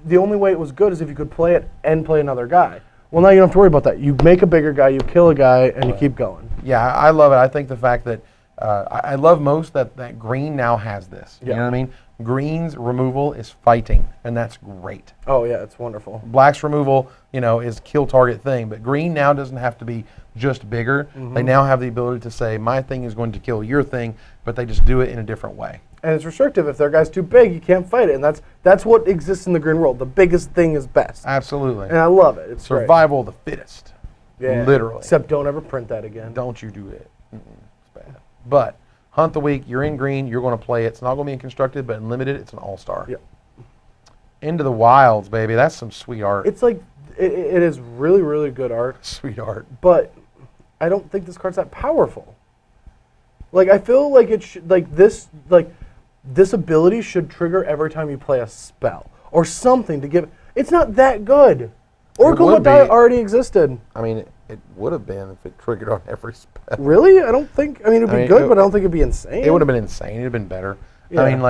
the only way it was good is if you could play it and play another guy. Well, now you don't have to worry about that. You make a bigger guy, you kill a guy, and you keep going. Yeah, I love it. I think the fact that I love most that green now has this. You know what I mean? Green's removal is fighting, and that's great. Oh yeah, it's wonderful. Black's removal, is kill target thing, but green now doesn't have to be just bigger. They now have the ability to say, my thing is going to kill your thing, but they just do it in a different way. And it's restrictive. If their guy's too big, you can't fight it. And that's what exists in the green world. The biggest thing is best. Absolutely. And I love it. It's survival of the fittest. Yeah. Literally. Except don't ever print that again. Don't you do it. It's bad. But Hunt the Week, you're in green, you're going to play it. It's not going to be in constructed, but in limited, it's an all-star. Yep. Into the Wilds, baby. That's some sweet art. It's it is really, really good art. Sweet art. But I don't think this card's that powerful. I feel like it should, this ability should trigger every time you play a spell or something to give. It's not that good. Oracle of Die already existed. I mean, it would have been if it triggered on every spell. Really? I don't think. I mean, it'd be good, but I don't think it'd be insane. It would have been insane. It'd have been better. Yeah. I mean,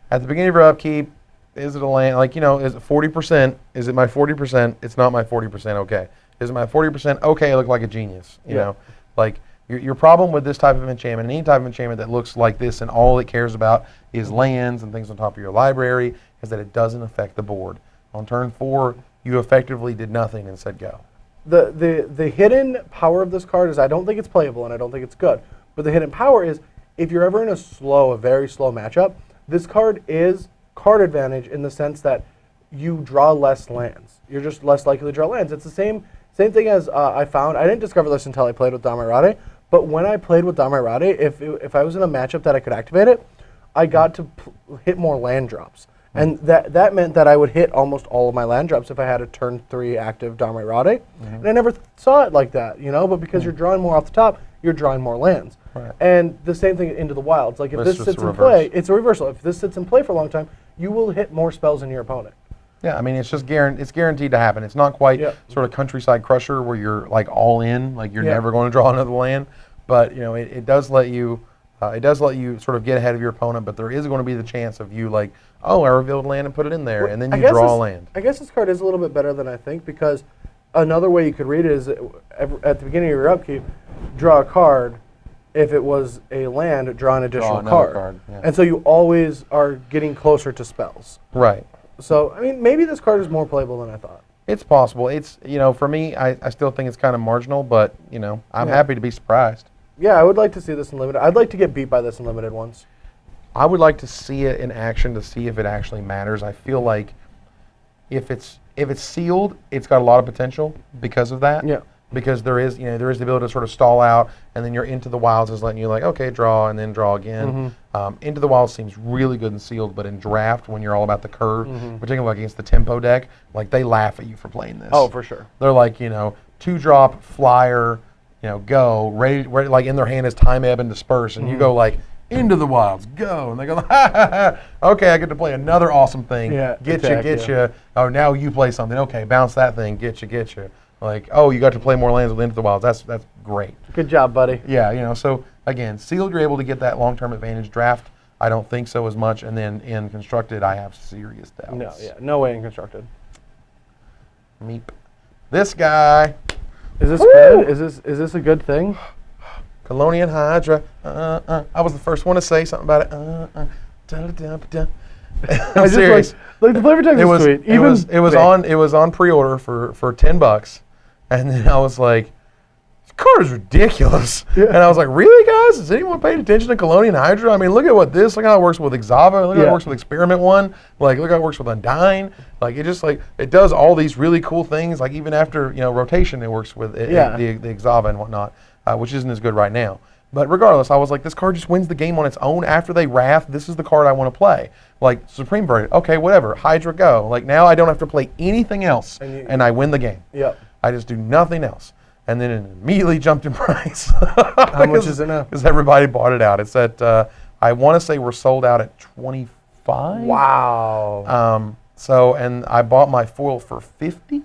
at the beginning of your upkeep, is it a land? Is it 40%? Is it my 40%? It's not my 40%. Okay. Is it my 40%? Okay, I look like a genius. You know, your problem with this type of enchantment, any type of enchantment that looks like this and all it cares about is lands and things on top of your library, is that it doesn't affect the board. On turn 4, you effectively did nothing and said go. The hidden power of this card is I don't think it's playable and I don't think it's good. But the hidden power is if you're ever in a very slow matchup, this card is card advantage in the sense that you draw less lands. You're just less likely to draw lands. It's the same thing as I found. I didn't discover this until I played with Damirade, but when I played with Damirade, if I was in a matchup that I could activate it, I got to hit more land drops. And that meant that I would hit almost all of my land drops if I had a turn 3 active Damirade. And I never saw it like that, but because you're drawing more off the top, you're drawing more lands. Right. And the same thing into the wilds. Like if It's this just sits a in play, reverse. it's a reversal. If this sits in play for a long time, you will hit more spells than your opponent. Yeah, I mean, it's just it's guaranteed to happen. It's not quite sort of Countryside Crusher where you're like all in, like you're never going to draw another land. But it does let you sort of get ahead of your opponent. But there is going to be the chance of you like, oh, I revealed land and put it in there, and then you draw a land. I guess this card is a little bit better than I think because another way you could read it is at the beginning of your upkeep, draw a card. If it was a land, draw an additional card. Yeah. And so you always are getting closer to spells. Right. So, I mean, maybe this card is more playable than I thought. It's possible. It's, for me, I still think it's kind of marginal, but, I'm happy to be surprised. Yeah, I would like to see this in Limited. I'd like to get beat by this in Limited once. I would like to see it in action to see if it actually matters. I feel like if it's sealed, it's got a lot of potential because of that. Yeah. Because there is the ability to sort of stall out, and then your Into the Wilds is letting you like, okay, draw, and then draw again. Into the Wilds seems really good and sealed, but in draft, when you're all about the curve, particularly like against the tempo deck, like they laugh at you for playing this. Oh, for sure. They're like, 2-drop, flyer, go, ready, like in their hand is Time Ebb and Disperse, and you go like, Into the Wilds, go. And they go, ha, ha, ha. Okay, I get to play another awesome thing. Yeah, Get attack, you. Oh, now you play something. Okay, bounce that thing, get you. Like, oh, you got to play more lands with Into the Wilds. That's great. Good job, buddy. Yeah, so again, sealed, you're able to get that long-term advantage. Draft, I don't think so as much. And then in constructed, I have serious doubts. No way in constructed. Meep. This guy. Is this good? Is this a good thing? Colonian Hydra. I was the first one to say something about it. I'm serious. Like the flavor text is sweet. It was on pre-order for $10, and then I was like, this card is ridiculous. Yeah. And I was like, really, guys? Is anyone paying attention to Colonian Hydra? I mean, look at look how it works with Exava. Look how it works with Experiment 1. Like, look how it works with Undying. Like, it just it does all these really cool things. Like, even after rotation, it works with the Exava and whatnot, which isn't as good right now. But regardless, I was like, this card just wins the game on its own. After they wrath, this is the card I want to play. Like, Supreme Verdict, okay, whatever. Hydra, go. Like, now I don't have to play anything else, and I win the game. Yep. I just do nothing else. And then it immediately jumped in price. How much is it now? Because everybody bought it out. It's at, I want to say we're sold out at 25. Wow. So, and I bought my foil for 50.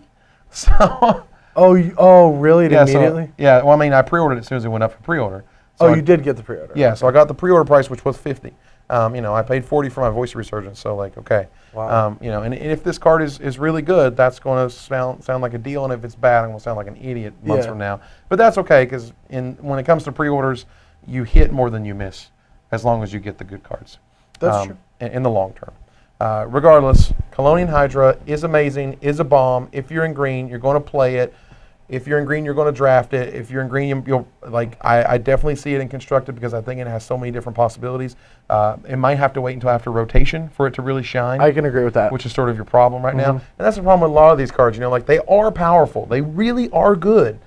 So. Oh, really? Immediately? Well, I mean, I pre-ordered it as soon as it went up for pre-order. So you did get the pre-order. Yeah, so I got the pre-order price, which was 50. I paid 40 for my Voice Resurgence, so like, okay. Wow. And if this card is really good, that's going to sound like a deal, and if it's bad, I'm going to sound like an idiot months from now. But that's okay, because when it comes to pre-orders, you hit more than you miss, as long as you get the good cards. That's true. In the long term. Regardless, Colonian Hydra is amazing, is a bomb. If you're in green, you're going to play it. If you're in green, you're going to draft it. If you're in green, you'll like. I definitely see it in constructed because I think it has so many different possibilities. It might have to wait until after rotation for it to really shine. I can agree with that. Which is sort of your problem right now, and that's the problem with a lot of these cards. Like they are powerful, they really are good,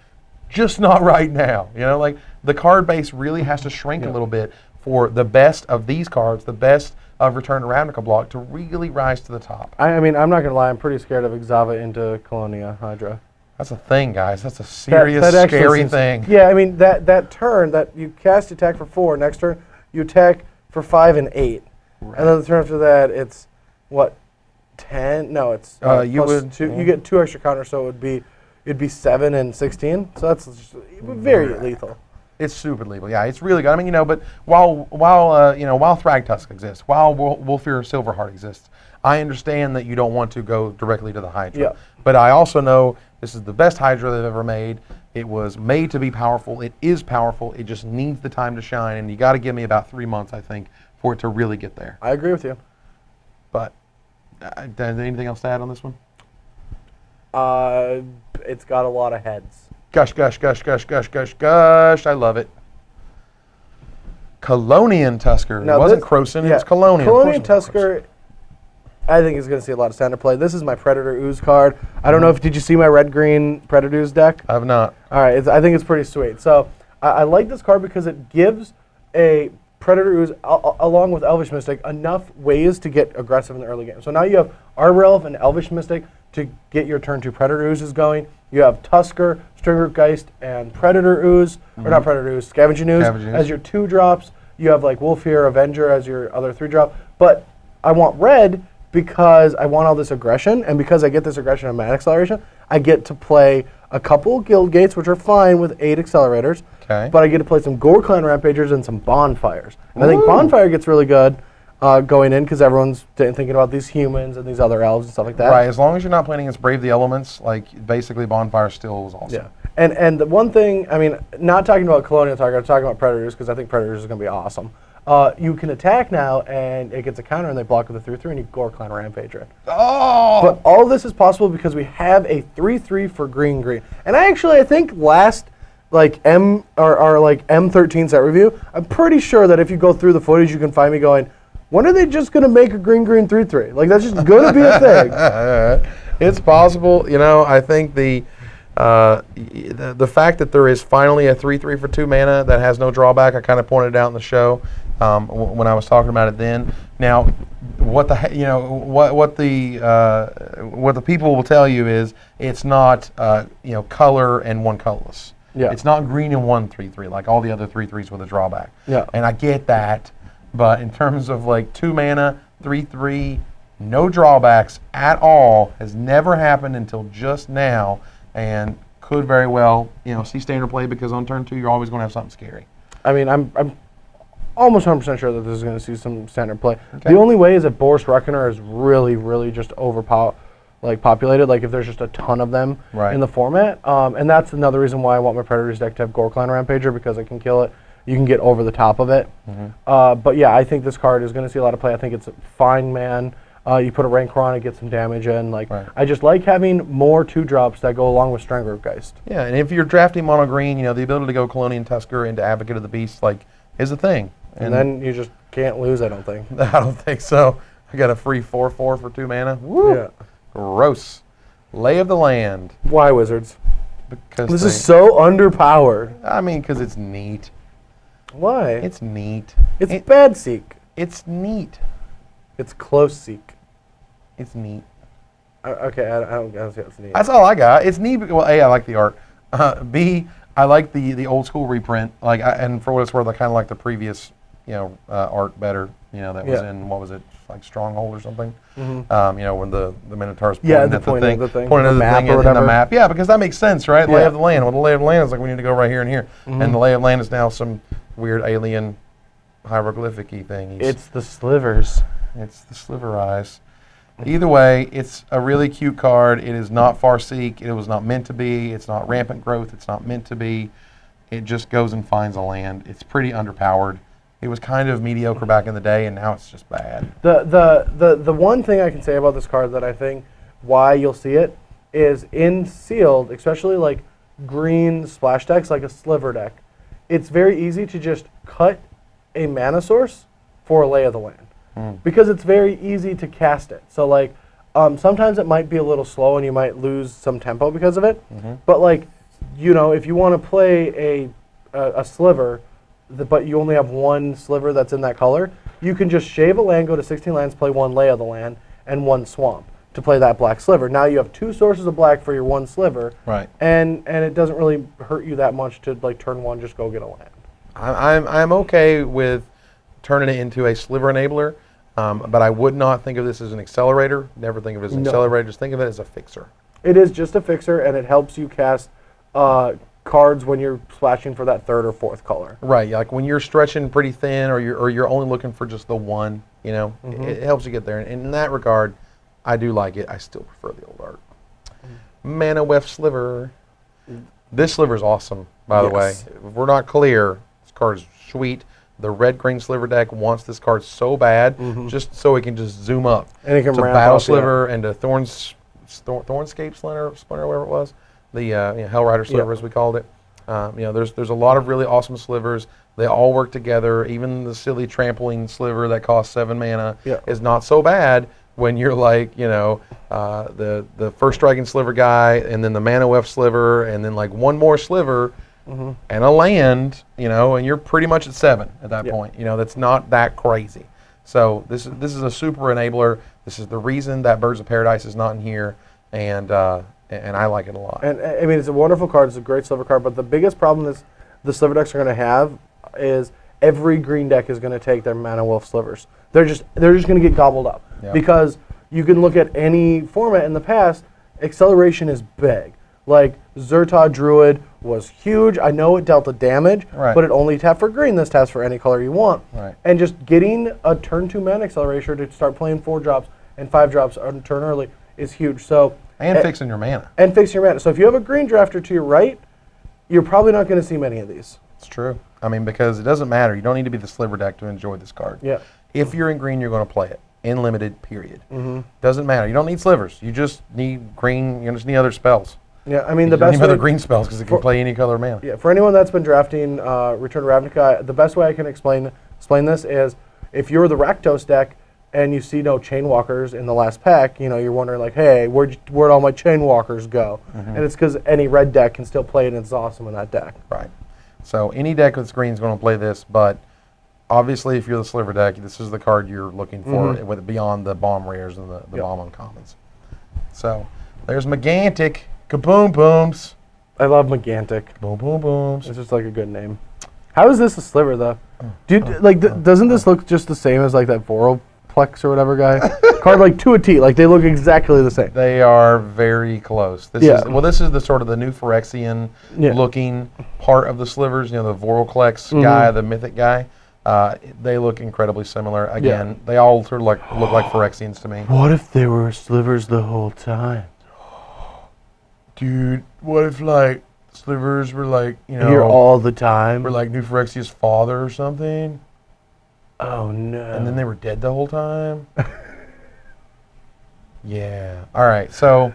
just not right now. Like the card base really has to shrink a little bit for the best of these cards, the best of Return to Ravnica block to really rise to the top. I mean, I'm not gonna lie. I'm pretty scared of Exava into Colonia Hydra. That's a thing, guys. That's a serious, scary thing. Yeah, I mean, that turn that you cast attack for 4, next turn you attack for 5 and 8. Right. And then the turn after that, it's, what, 10? No, it's plus 2. You get 2 extra counters, so it'd be 7 and 16. So that's just very lethal. It's super lethal. Yeah, it's really good. I mean, but while Thragtusk exists, while Wolfir Silverheart exists, I understand that you don't want to go directly to the Hydra. Yeah. But I also know this is the best Hydra they've ever made. It was made to be powerful. It is powerful. It just needs the time to shine, and you got to give me about 3 months, I think, for it to really get there. I agree with you. But anything else to add on this one? It's got a lot of heads. Gush, gush, gush, gush, gush, gush, gush. I love it. Colonian Tusker. Now It wasn't this- Croson, yeah, it was Colonian. Of course Colonian it was Tusker, I think is going to see a lot of standard play. This is my Predator Ooze card. I don't know if, did you see my red-green Predator Ooze deck? I have not. All right, I think it's pretty sweet. So I like this card because it gives a Predator Ooze, along with Elvish Mystic, enough ways to get aggressive in the early game. So now you have Arbor Elf and Elvish Mystic to get your turn 2 Predator Oozes going. You have Tusker, Stringer Geist, and Predator Ooze, or not Predator Ooze, Scavenging Ooze as your 2 drops. You have like Wolfear, Avenger as your other 3 drop. But I want red because I want all this aggression, and because I get this aggression and mana acceleration, I get to play a couple Guild Gates, which are fine with 8 accelerators. Okay. But I get to play some Gore Clan Rampagers and some Bonfires. And I think Bonfire gets really good going in because everyone's thinking about these humans and these other elves and stuff like that. Right, as long as you're not playing against Brave the Elements, like basically Bonfire still is awesome. Yeah. And the one thing, I mean, not talking about Colonial Tiger, I'm talking about Predators because I think Predators is going to be awesome. You can attack now, and it gets a counter, and they block with a 3/3, and you Gore Clan Rampager. Oh! But all this is possible because we have a 3/3 for green. And I think last like M13 set review, I'm pretty sure that if you go through the footage, you can find me going, when are they just going to make a green 3/3? Like, that's just going to be a thing. It's possible. You know, I think the fact that there is finally a 3/3 for 2 mana that has no drawback, I kind of pointed out in the show when I was talking about it then. Now, what the people will tell you is it's not color and 1 colorless. Yeah. It's not green and 1 3/3 like all the other 3/3s with a drawback. Yeah. And I get that, but in terms of like 2 mana 3/3, no drawbacks at all has never happened until just now, and could very well see standard play because on turn 2 you're always going to have something scary. I mean, I'm almost 100% sure that this is going to see some standard play. Okay. The only way is if Boris Reckoner is really, really just populated, like if there's just a ton of them in the format. And that's another reason why I want my Predators deck to have Gore Clan Rampager, because I can kill it. You can get over the top of it. But yeah, I think this card is going to see a lot of play. I think it's a fine, man. You put a Rancor on it, get some damage in. I just like having more 2-drops that go along with Stranglegeist. Yeah, and if you're drafting mono green, the ability to go Colonian Tusker into Advocate of the Beast is a thing. And then you just can't lose, I don't think. I don't think so. I got a free 4/4 for 2 mana. Woo! Yeah. Gross. Lay of the Land. Why Wizards? Because This is so underpowered. I mean, because it's neat. Why? It's neat. It's bad seek. It's neat. It's close seek. It's neat. Okay, I don't see how it's neat. That's all I got. It's neat. Well, A, I like the art. B, I like the old school reprint. And for what it's worth, I kind of like the previous art better. That was in, what was it, like Stronghold or something. When the Minotaur's pointing at the thing, pointing at the thing in the map. Yeah, because that makes sense, right? Yeah. Lay of the land. Well, the lay of the land is like we need to go right here and here, and the lay of the land is now some weird alien hieroglyphic-y thing. It's the slivers. It's the sliver eyes. Either way, it's a really cute card. It is not Farseek. It was not meant to be. It's not Rampant Growth. It's not meant to be. It just goes and finds a land. It's pretty underpowered. It was kind of mediocre back in the day, and now it's just bad. The one thing I can say about this card that I think why you'll see it is in sealed, especially like green splash decks, like a sliver deck. It's very easy to just cut a mana source for a Lay of the Land. Because it's very easy to cast it. So like sometimes it might be a little slow and you might lose some tempo because of it. But like, if you want to play a sliver, but you only have 1 sliver that's in that color, you can just shave a land, go to 16 lands, play 1 Lay of the Land and 1 swamp to play that black sliver. Now you have 2 sources of black for your 1 sliver. Right. And it doesn't really hurt you that much to like turn 1 just go get a land. I'm okay with turning it into a sliver enabler. But I would not think of this as an accelerator. Never think of it as an accelerator. Just think of it as a fixer. It is just a fixer, and it helps you cast cards when you're splashing for that 3rd or 4th color. Right. Like when you're stretching pretty thin, or you're only looking for just the one. It helps you get there. And in that regard, I do like it. I still prefer the old art. Mana Weft Sliver. This sliver is awesome, by the way. If we're not clear, this card is sweet. The red-green sliver deck wants this card so bad, just so it can just zoom up And it can to ramp Battle up, Sliver and to Thorns Thornscape Splinter, whatever it was, the Hellrider sliver as we called it. There's a lot of really awesome slivers. They all work together. Even the silly trampoline sliver that costs 7 mana is not so bad when you're like, the first dragon sliver guy, and then the mana weft sliver, and then like one more sliver and a land, and you're pretty much at 7 at that point. That's not that crazy. So this is a super enabler. This is the reason that Birds of Paradise is not in here, and I like it a lot. And I mean, it's a wonderful card. It's a great sliver card. But the biggest problem the sliver decks are going to have is every green deck is going to take their mana wolf slivers. They're just going to get gobbled up because you can look at any format in the past. Acceleration is big. Like Zerta Druid was huge. I know it dealt the damage, but it only tapped for green. This taps for any color you want. And just getting a turn 2 mana accelerator to start playing 4 drops and 5 drops on turn early is huge. So fixing your mana. And fixing your mana. So if you have a green drafter to your right, you're probably not going to see many of these. It's true. I mean, because it doesn't matter. You don't need to be the sliver deck to enjoy this card. Yeah. If you're in green, you're going to play it. In limited, period. Doesn't matter. You don't need slivers. You just need green. You just need other spells. Yeah, I mean, the best way... other green spells because it can play any color of mana. Yeah, for anyone that's been drafting Return to Ravnica, the best way I can explain this is if you're the Rakdos deck and you see no Chainwalkers in the last pack, you're wondering like, hey, where'd all my Chainwalkers go? And it's because any red deck can still play it, and it's awesome in that deck. Right. So any deck with green is going to play this, but obviously if you're the sliver deck, this is the card you're looking for with beyond the bomb rares and the bomb uncommons. So there's Megantic. Kaboom booms. I love Megantic. Boom boom booms. It's just like a good name. How is this a sliver though? Doesn't this look just the same as like that Voroplex or whatever guy? Card like to a T. Like they look exactly the same. They are very close. This is the sort of the new Phyrexian looking part of the slivers. The Voroplex guy, the mythic guy. They look incredibly similar. Again, they all sort of look like Phyrexians to me. What if they were slivers the whole time? Dude, what if like slivers were like, here all the time? Were like New Phyrexia's father or something? Oh no. And then they were dead the whole time? Yeah. All right. So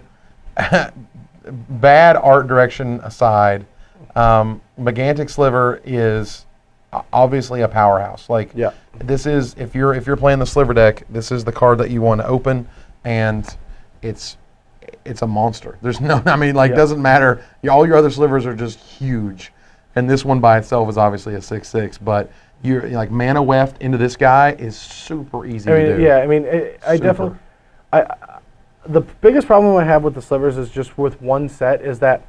bad art direction aside, Megantic Sliver is obviously a powerhouse. Like this is if you're playing the sliver deck, this is the card that you want to open, and it's a monster. There's no, doesn't matter. All your other slivers are just huge, and this one by itself is obviously a 6/6. But you're like mana weft into this guy is super easy to do. Yeah, I mean, I definitely. The biggest problem I have with the slivers is just with one set is that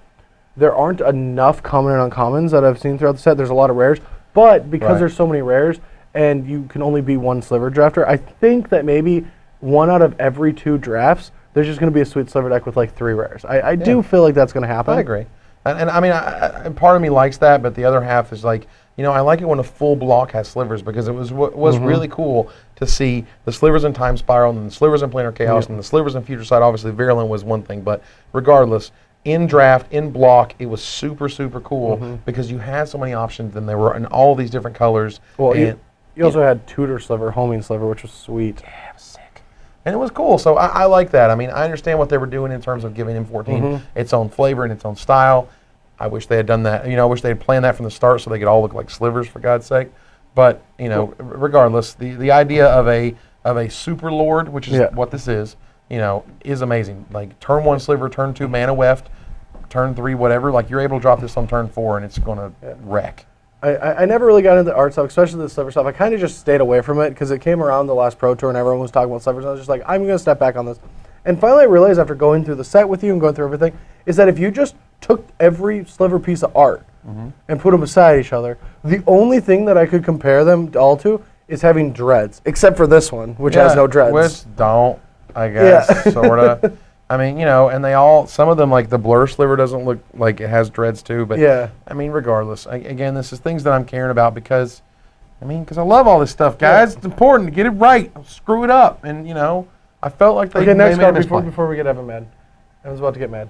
there aren't enough common and uncommons that I've seen throughout the set. There's a lot of rares, but because there's so many rares and you can only be one sliver drafter, I think that maybe 1 out of every 2 drafts there's just going to be a sweet sliver deck with like 3 rares. I do feel like that's going to happen. I agree. And I mean, part of me likes that, but the other half is like, I like it when a full block has slivers because it was really cool to see the slivers in Time Spiral and the slivers in Planar Chaos and the slivers in Future Sight. Obviously, Virulent was one thing, but regardless, in draft, in block, it was super, super cool because you had so many options and they were in all these different colors. Well, you also had Tutor Sliver, Homing Sliver, which was sweet. Yeah, it was sick. And it was cool, so I like that. I mean, I understand what they were doing in terms of giving M14 its own flavor and its own style. I wish they had done that. I wish they had planned that from the start so they could all look like slivers, for God's sake. But, regardless, the idea of a super lord, which is what this is amazing. Like, turn 1 sliver, turn 2 mana weft, turn 3 whatever. Like, you're able to drop this on turn 4 and it's going to wreck. I never really got into the art stuff, especially the sliver stuff. I kind of just stayed away from it because it came around the last Pro Tour and everyone was talking about slivers. And I was just like, I'm going to step back on this. And finally I realized after going through the set with you and going through everything is that if you just took every sliver piece of art and put them beside each other, the only thing that I could compare them all to is having dreads, except for this one, which has no dreads. Which don't, I guess, sort of. I mean, and they all, some of them, like the blur sliver doesn't look like it has dreads too, but I mean, regardless, again, this is things that I'm caring about because I love all this stuff, guys. It's important to get it right. Don't screw it up. And, I felt like they next made card a before we get Evan mad. Evan's about to get mad.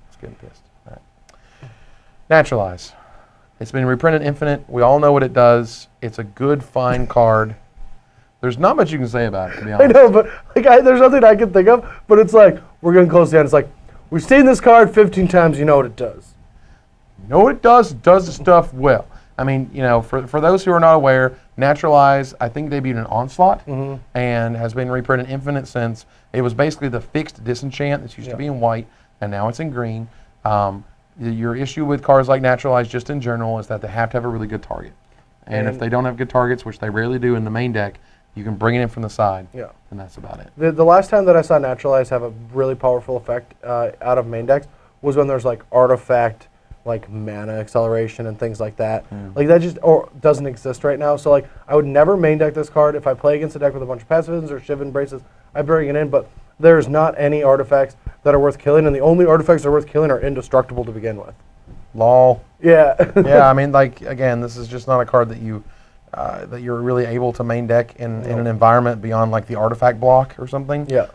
It's getting pissed. All right. Naturalize. It's been reprinted infinite. We all know what it does. It's a good, fine card. There's not much you can say about it, to be honest. I know, but there's nothing I can think of. But it's like we're going to close down. It's like, we've seen this card 15 times, you know what it does. You know what it does? It does the stuff well. I mean, for those who are not aware, Naturalize, I think debuted in Onslaught and has been reprinted Infinite since. It was basically the fixed disenchant that used to be in white, and now it's in green. Your issue with cards like Naturalize just in general is that they have to have a really good target. And if they don't have good targets, which they rarely do in the main deck, you can bring it in from the side, and that's about it. The last time that I saw Naturalize have a really powerful effect out of main decks was when there's like artifact, like mana acceleration and things like that. Like that just doesn't exist right now. So like I would never main deck this card. If I play against a deck with a bunch of pacifisms or Shivan Braces, I bring it in, but there's not any artifacts that are worth killing, and the only artifacts that are worth killing are indestructible to begin with. Lol. Yeah. Yeah, I mean, like, again, this is just not a card that you're really able to main deck in an environment beyond like the artifact block or something. Yeah.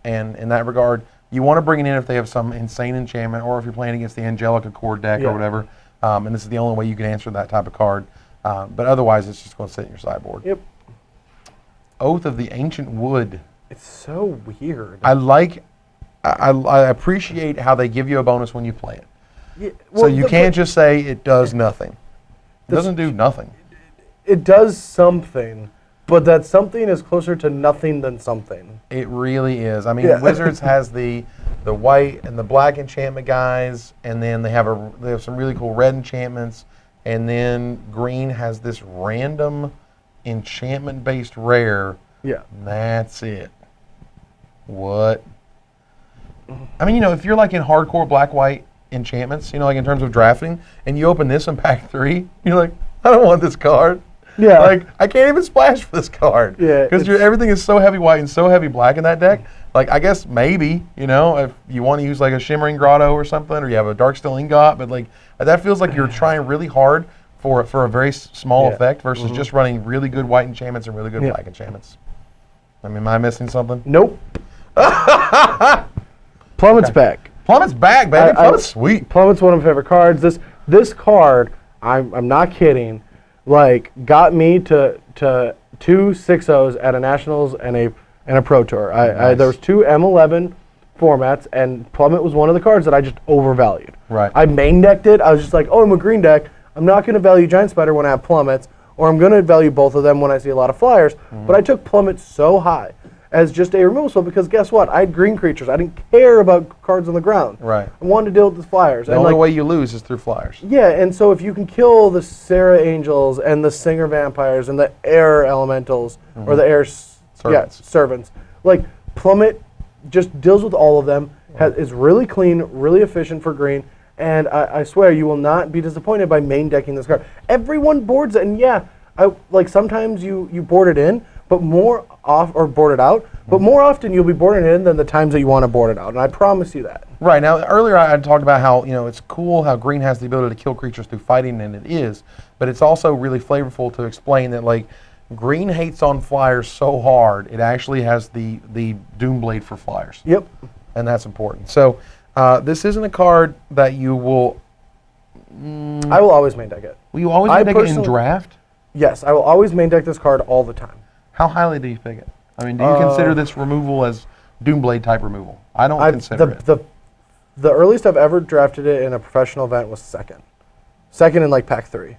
And in that regard, you want to bring it in if they have some insane enchantment, or if you're playing against the Angelic Accord deck or whatever. And this is the only way you can answer that type of card. But otherwise, it's just going to sit in your sideboard. Yep. Oath of the Ancient Wood. It's so weird. I appreciate how they give you a bonus when you play it. Yeah, So you can't just say it does nothing. It doesn't do nothing. It does something, but that something is closer to nothing than something. It really is. I mean, Wizards has the white and the black enchantment guys, and then they have some really cool red enchantments, and then green has this random enchantment-based rare. Yeah. And that's it. What? I mean, if you're like in hardcore black-white enchantments, like in terms of drafting, and you open this in pack 3, you're like, I don't want this card. Yeah. Like, I can't even splash for this card. Yeah. Because everything is so heavy white and so heavy black in that deck. Like, I guess maybe, if you want to use like a Shimmering Grotto or something, or you have a Darksteel Ingot, but like, that feels like you're trying really hard for a very small effect versus just running really good white enchantments and really good black enchantments. I mean, am I missing something? Nope. Plummet's back. Plummet's back, baby. Plummet's sweet. Plummet's one of my favorite cards. This card, I'm not kidding, like got me to 2 6-0s at a Nationals and a Pro Tour. Nice. There was 2 M11 formats, and Plummet was one of the cards that I just overvalued. Right. I main decked it. I was just like, I'm a green deck. I'm not going to value Giant Spider when I have Plummets, or I'm going to value both of them when I see a lot of flyers. But I took Plummet so high as just a removal spell because guess what? I had green creatures. I didn't care about cards on the ground. Right. I wanted to deal with the flyers. The only way you lose is through flyers. Yeah, and so if you can kill the Sarah Angels and the Singer Vampires and the Air Elementals or the Air Servants, like Plummet just deals with all of them, is really clean, really efficient for green, and I swear you will not be disappointed by main decking this card. Everyone boards it, and sometimes you board it in, but board it out, but more often you'll be boarding it in than the times that you want to board it out, and I promise you that. Right. Now, earlier I talked about how, it's cool how green has the ability to kill creatures through fighting, and it is, but it's also really flavorful to explain that, like, green hates on flyers so hard, it actually has the Doomblade for flyers. Yep. And that's important. So, this isn't a card that you will... I will always main deck it. Will you always main deck it in draft? Yes, I will always main deck this card all the time. How highly do you pick it? I mean, do you consider this removal as Doomblade type removal? I don't consider it. The earliest I've ever drafted it in a professional event was second. Second in like pack 3.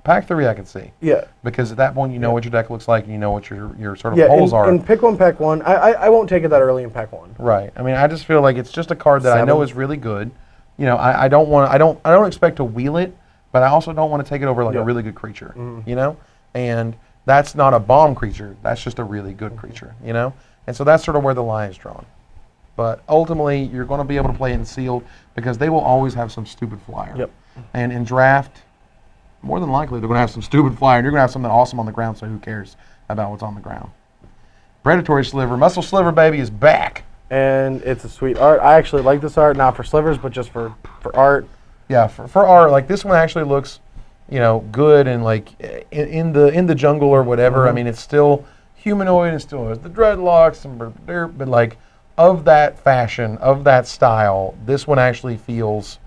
Pack 3 I can see. Yeah. Because at that point you know what your deck looks like and you know what your sort of holes are. In pick 1, pack 1, I won't take it that early in pack 1. Right. I mean, I just feel like it's just a card that I know is really good. I don't expect to wheel it, but I also don't want to take it over like a really good creature. And that's not a bomb creature. That's just a really good creature, And so that's sort of where the line is drawn. But ultimately, you're going to be able to play it in sealed because they will always have some stupid flyer. Yep. And in draft, more than likely, they're going to have some stupid flyer, and you're going to have something awesome on the ground, so who cares about what's on the ground? Predatory Sliver. Muscle Sliver, baby, is back. And it's a sweet art. I actually like this art, not for slivers, but just for art. Yeah, for art. Like, this one actually looks... good and like in the jungle or whatever. I mean, it's still humanoid and still has the dreadlocks but like of that fashion, of that style, this one actually feels,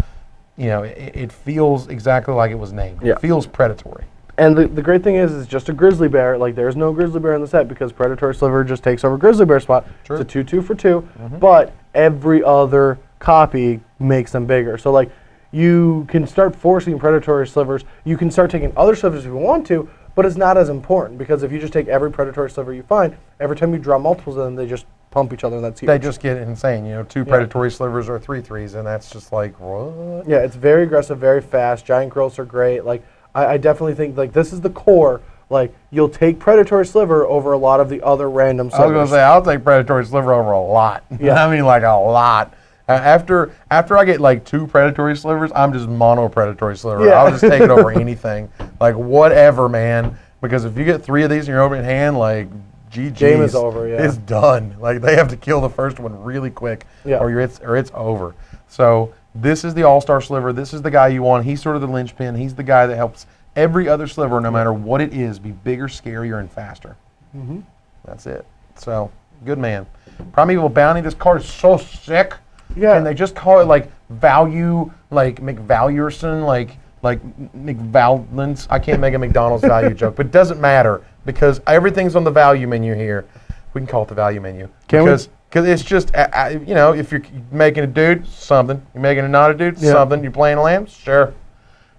it feels exactly like it was named. Yeah. It feels predatory. And the great thing is it's just a grizzly bear. Like, there's no grizzly bear in the set because Predatory Sliver just takes over grizzly bear spot. True. It's a 2/2 for 2. But every other copy makes them bigger. So like you can start forcing predatory slivers. You can start taking other slivers if you want to, but it's not as important because if you just take every predatory sliver you find, every time you draw multiples of them, they just pump each other. And that's huge. They just get insane. You know, 2 predatory slivers or 3 3s, and that's just like, what? Yeah, it's very aggressive, very fast. Giant growths are great. Like I definitely think like this is the core. Like you'll take predatory sliver over a lot of the other random slivers. I was gonna say I'll take predatory sliver over a lot. Yeah. I mean like a lot. After I get like 2 predatory slivers, I'm just mono predatory sliver. Yeah. I'll just take it over anything. Like whatever, man. Because if you get 3 of these in your opening hand, like GG's, Game is over, yeah. It's done. Like they have to kill the first one really quick, or it's over. So this is the all-star sliver. This is the guy you want. He's sort of the linchpin. He's the guy that helps every other sliver, no matter what it is, be bigger, scarier, and faster. Mm-hmm. That's it. So good man. Primeval Bounty. This card is so sick. Yeah. And they just call it like value, like McValuerson, like McValence. I can't make a McDonald's value joke, but it doesn't matter because everything's on the value menu here. We can call it the value menu. Because it's just, you know, if you're making a dude, something. You're making a not a dude, something. You're playing a lamb, sure,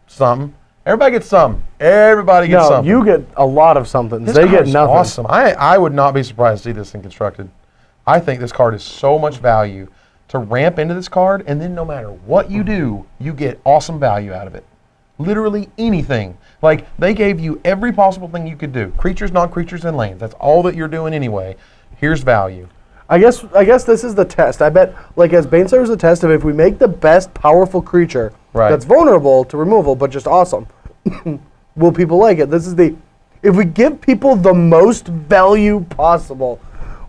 something. Everybody gets something. Everybody gets something. You get a lot of something. This They card get is nothing. awesome. I would not be surprised to see this thing constructed. I think this card is so much value to ramp into this card, and then no matter what you do, you get awesome value out of it. Literally anything. Like, they gave you every possible thing you could do. Creatures, non-creatures, and lands. That's all that you're doing anyway. Here's value. I guess this is the test. I bet, like, as Baneslayer is the test of if we make the best powerful creature that's vulnerable to removal, but just awesome, will people like it? This is if we give people the most value possible,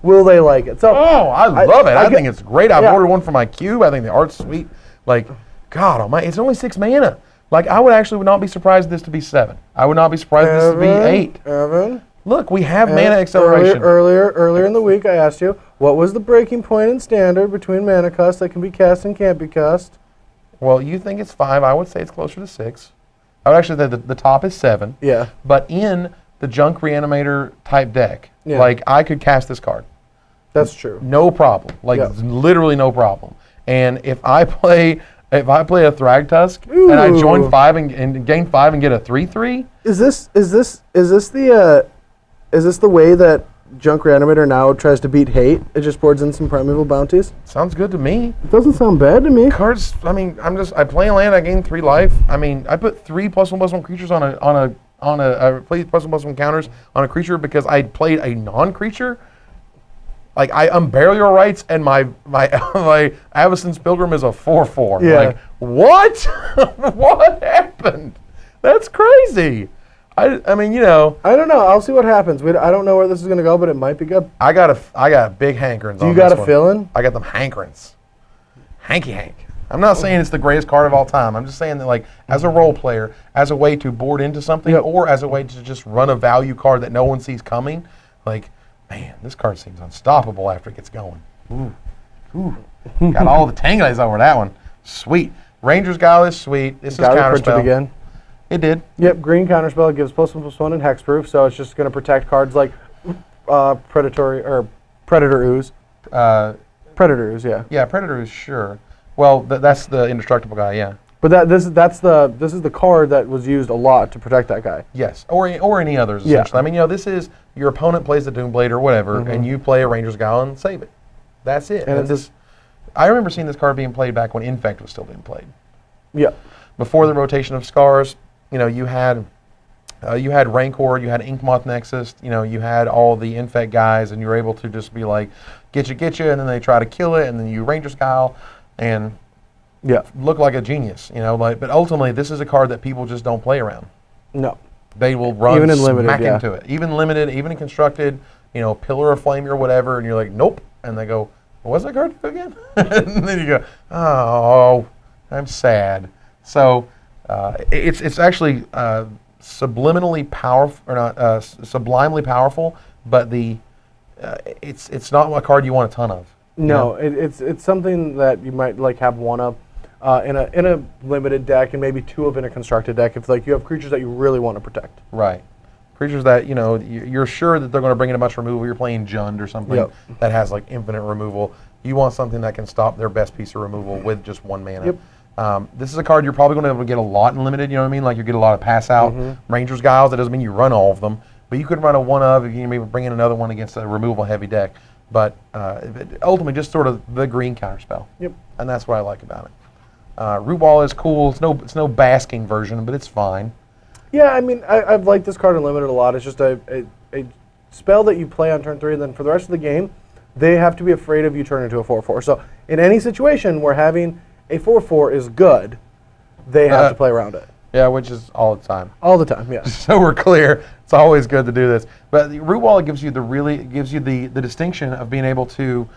will they like it? So I love it. I think it's great. I've ordered one for my cube. I think the art's sweet. Like, God almighty, it's only 6 mana. Like, I would not be surprised this to be 7. I would not be surprised this to be 8. Evan, look, we have mana acceleration. Earlier in the week, I asked you, what was the breaking point in Standard between mana cost that can be cast and can't be cast? Well, you think it's 5. I would say it's closer to 6. I would actually say the top is 7. Yeah. But in the Junk Reanimator type deck, like, I could cast this card. That's true. No problem. Like, literally no problem. And if I play a Thragtusk and I join 5 and gain 5 and get a 3/3, is this the way that Junk Reanimator now tries to beat hate? It just boards in some primeval bounties. sounds good to me. It doesn't sound bad to me. Cards. I mean, I play a land. I gain 3 life. I mean, I put 3 +1/+1 creatures on a play +1/+1 counters on a creature because I played a non-creature. Like, I'm Burial Rites, and my Avacyn's Pilgrim is a 4/4. Yeah. Like, what? What happened? That's crazy. I mean, you know. I don't know. I'll see what happens. I don't know where this is going to go, but it might be good. I got big hankerings on You this got a one. feeling? I got them hankerings. Hanky hank. I'm not saying it's the greatest card of all time. I'm just saying that, like, as a role player, as a way to board into something, or as a way to just run a value card that no one sees coming, like, man, this card seems unstoppable after it gets going. Ooh. Got all the tingles over that one. Sweet. Ranger's Guile is sweet. This is counterspell. Again. It did. Yep, green counterspell. It gives +1/+1 and hexproof, so it's just going to protect cards like Predator Ooze. Predator Ooze, yeah. Yeah, Predator Ooze, sure. Well, that's the indestructible guy, yeah. But this is the card that was used a lot to protect that guy. Yes, or any others, essentially. I mean, you know, this is your opponent plays the Doomblade or whatever, and you play a Ranger's Guile and save it. That's it. And I remember seeing this card being played back when Infect was still being played. Yeah. Before the rotation of Scars, you know, you had Rancor, you had Inkmoth Nexus, you know, you had all the Infect guys, and you were able to just be like, get you, and then they try to kill it, and then you Ranger's Guile, and look like a genius, you know. But ultimately, this is a card that people just don't play around. No. They will run even in limited, smack into it. Even limited, even in constructed, you know, Pillar of Flame or whatever, and you're like, nope. And they go, what's that card do again? And then you go, oh, I'm sad. So it's actually subliminally powerful, or not sublimely powerful, but it's not a card you want a ton of. No, it's something that you might like have one of in a limited deck and maybe 2 of in a constructed deck if like you have creatures that you really want to protect. Right. Creatures that, you know, you're sure that they're going to bring in a bunch removal. You're playing Jund or something that has like infinite removal. You want something that can stop their best piece of removal with just 1 mana. Yep. This is a card you're probably going to be able to get a lot in limited, you know what I mean? Like you get a lot of pass out Rangers Guiles. That doesn't mean you run all of them, but you could run a one of if you maybe bring in another one against a removal heavy deck. But ultimately, just sort of the green counterspell. Yep. And that's what I like about it. Root Wall is cool. It's no basking version, but it's fine. Yeah, I mean, I've liked this card in limited a lot. It's just a spell that you play on turn 3, and then for the rest of the game, they have to be afraid of you turning into a 4/4. So in any situation where having a 4/4 is good, they have to play around it. Yeah, which is all the time. All the time, yeah. So we're clear. It's always good to do this. But the Root Wall gives you the distinction of being able to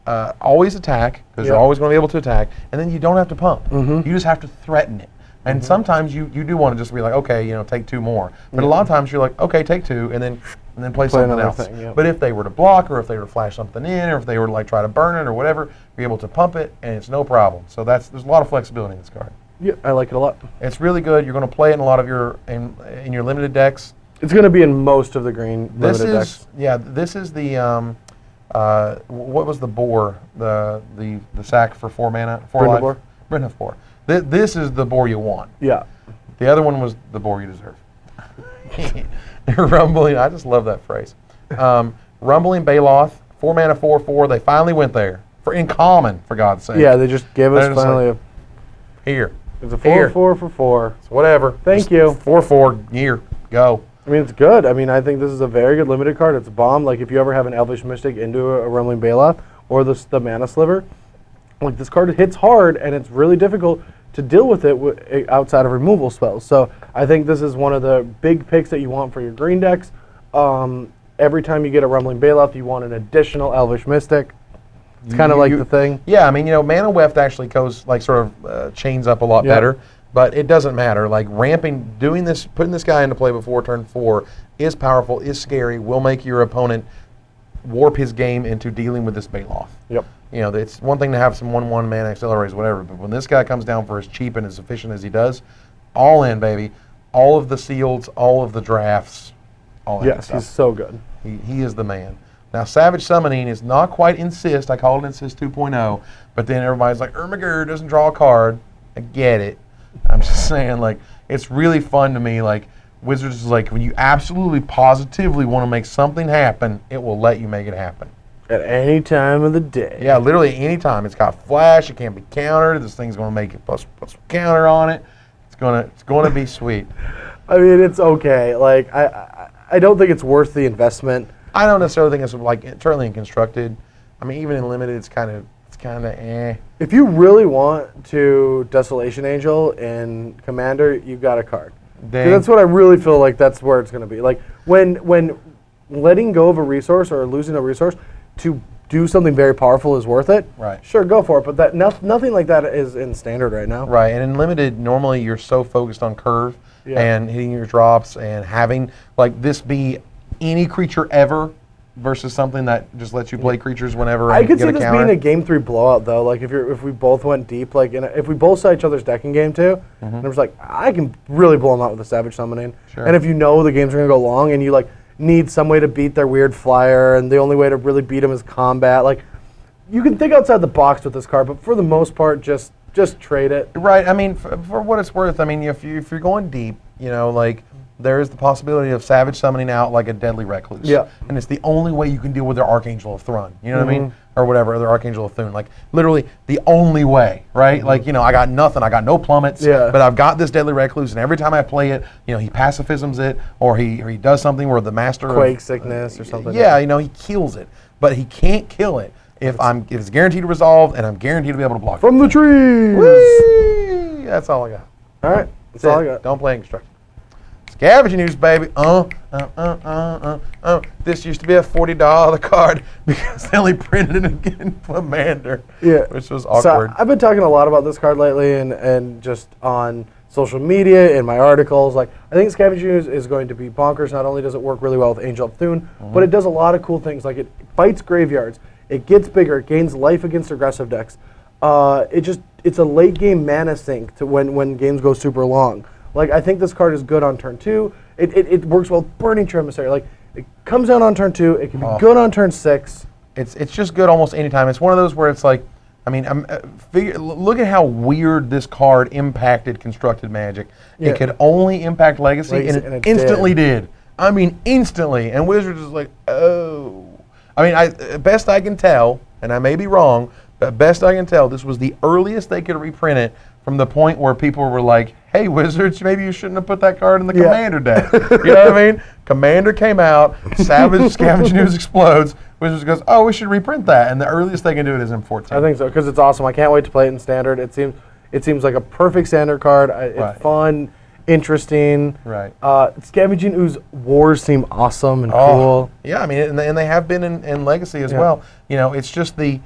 always attack, because you're always going to be able to attack, and then you don't have to pump. You just have to threaten it. And sometimes you do want to just be like, okay, take 2 more. But a lot of times you're like, okay, take 2, and then play something else. Thing, But if they were to block, or if they were to flash something in, or if they were to try to burn it or whatever, you're able to pump it, and it's no problem. So there's a lot of flexibility in this card. Yeah, I like it a lot. It's really good. You're going to play it in a lot of in your limited decks. It's going to be in most of the green limited decks. Yeah, this is the what was the boar? The sack for 4 mana, 4 life. Boar. Brynhilf boar. This is the boar you want. Yeah. The other one was the boar you deserve. Rumbling. I just love that phrase. Rumbling Baloth, 4 mana, 4/4. They finally went there in common, for God's sake. Yeah, they just gave us finally here. It's a 4/4 for 4. It's whatever. Thank you. 4/4. Here. Go. I mean, it's good. I mean, I think this is a very good limited card. It's a bomb. Like, if you ever have an Elvish Mystic into a Rumbling Baloth or the Mana Sliver, like, this card hits hard, and it's really difficult to deal with it outside of removal spells. So I think this is one of the big picks that you want for your green decks. Every time you get a Rumbling Baloth, you want an additional Elvish Mystic. It's kind of like the thing. Yeah, I mean, Mana Weft actually goes, chains up a lot better. But it doesn't matter. Like, ramping, doing this, putting this guy into play before turn 4 is powerful, is scary, will make your opponent warp his game into dealing with this Baloth. Yep. It's one thing to have some 1/1 mana accelerators, whatever, but when this guy comes down for as cheap and as efficient as he does, all in, baby. All of the seals, all of the drafts, all that Yes, stuff. he's so good. He is the man. Now, Savage Summoning is not quite Insist. I call it Insist 2.0, but then everybody's like, Ermagerd doesn't draw a card. I get it. I'm just saying, it's really fun to me. Wizards is when you absolutely, positively want to make something happen, it will let you make it happen. At any time of the day. Yeah, literally any time. It's got flash. It can't be countered. This thing's going to make it plus counter on it. It's going to be sweet. I mean, it's okay. I don't think it's worth the investment. I don't necessarily think it's eternally constructed. I mean, even in limited, it's kind of eh. If you really want to Desolation Angel in Commander, you've got a card. That's what I really feel like that's where it's going to be. When letting go of a resource or losing a resource to do something very powerful is worth it, right? Sure, go for it. But nothing like that is in Standard right now. Right, and in limited, normally you're so focused on curve and hitting your drops and having this be any creature ever versus something that just lets you play creatures whenever. I could see this being a Game 3 blowout though. If we both went deep, if we both saw each other's deck in Game 2, and it was I can really blow them out with a Savage Summoning. Sure. And if the games are gonna go long, and you need some way to beat their weird flyer, and the only way to really beat them is combat, you can think outside the box with this card. But for the most part, just trade it. Right. I mean, for what it's worth, I mean, if you're going deep, there is the possibility of Savage Summoning out a Deadly Recluse. Yeah. And it's the only way you can deal with their Archangel of Thrun. You know what I mean? Or whatever, their Archangel of Thune. Literally the only way, right? I got nothing. I got no plummets. Yeah. But I've got this Deadly Recluse, and every time I play it, he pacifisms it, or he does something where the master Quake sickness or something. Yeah, he kills it. But he can't kill it if it's guaranteed to resolve, and I'm guaranteed to be able to block from the trees. Whee! That's all I got. All right. That's all I got. Don't play in construction. Scavenging news, baby. This used to be a $40 card because they only printed it in Commander. Yeah. Which was awkward. So I've been talking a lot about this card lately and just on social media, in my articles. I think Scavenging News is going to be bonkers. Not only does it work really well with Angel of Thune, but it does a lot of cool things. It fights graveyards. It gets bigger. It gains life against aggressive decks. It's a late game mana sink to when games go super long. I think this card is good on turn 2. It works well with Burning True Emissary. It comes down on turn 2. It can be good on turn 6. It's just good almost anytime. It's one of those where it's like, I mean, look at how weird this card impacted Constructed Magic. Yeah. It could only impact Legacy, and it instantly did. I mean, instantly. And Wizards is like, oh. I mean, best I can tell, and I may be wrong, but best I can tell, this was the earliest they could reprint it from the point where people were like, hey, Wizards, maybe you shouldn't have put that card in the Commander deck. You know what I mean? Commander came out, Scavenge News explodes, Wizards goes, oh, we should reprint that. And the earliest they can do it is M14. I think so, because it's awesome. I can't wait to play it in Standard. It seems like a perfect Standard card. It's fun, interesting. Right. Scavenging Ooze Wars seem awesome and cool. Yeah, I mean, and they have been in Legacy as well. You know, it's just the,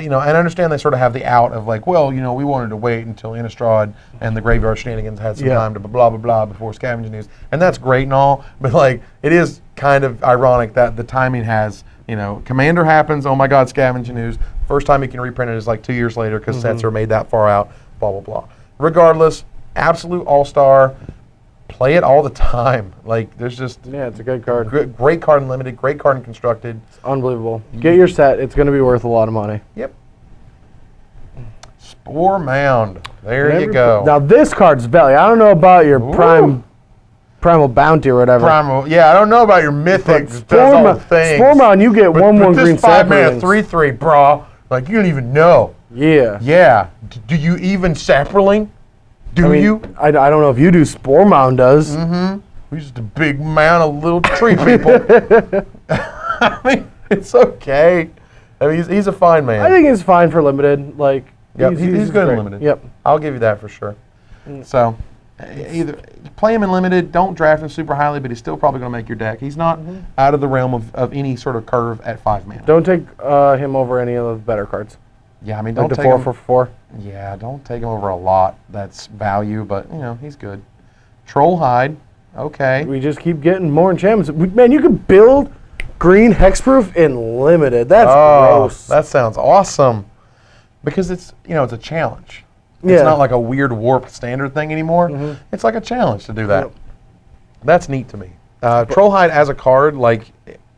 you know, and I understand they sort of have the out of like, well, you know, we wanted to wait until Innistrad and the Graveyard Shenanigans had some time to blah, blah, blah before Scavenging News. And that's great and all, but like, it is kind of ironic that the timing has, you know, Commander happens, oh my God, Scavenging News. First time you can reprint it is like 2 years later because sets are made that far out, blah, blah, blah. Regardless, absolute all-star. Play it all the time. Like, there's just... Yeah, it's a good card. Great card in Limited, great card in Constructed. It's unbelievable. Get your set. It's going to be worth a lot of money. Yep. Spore Mound. There you go. Now, this card's value. I don't know about your Primal Bounty or whatever. Yeah, I don't know about your Mythic. Spore Mound, you get 1/1 green saplings. 5-mana 3/3, brah. Like, you don't even know. Yeah. Yeah. Do you even sapling? I mean, I don't know if you do. Spore Mound does. Mm-hmm. We're just a big mound of little tree people. I mean, it's okay. I mean, he's a fine man. I think he's fine for Limited. Like, he's good in Limited. Yep. I'll give you that for sure. So, either play him in Limited, don't draft him super highly, but he's still probably going to make your deck. He's not out of the realm of any sort of curve at 5 mana. Don't take him over any of the better cards. Yeah, I mean, don't like take the 4 him for 4. Yeah, don't take him over a lot. That's value, but you know he's good. Troll Hide, okay. We just keep getting more enchantments. Man, you can build green hexproof in Limited. That's gross. That sounds awesome. Because it's it's a challenge. It's not like a weird warped standard thing anymore. It's like a challenge to do that. Yep. That's neat to me. Troll Hide as a card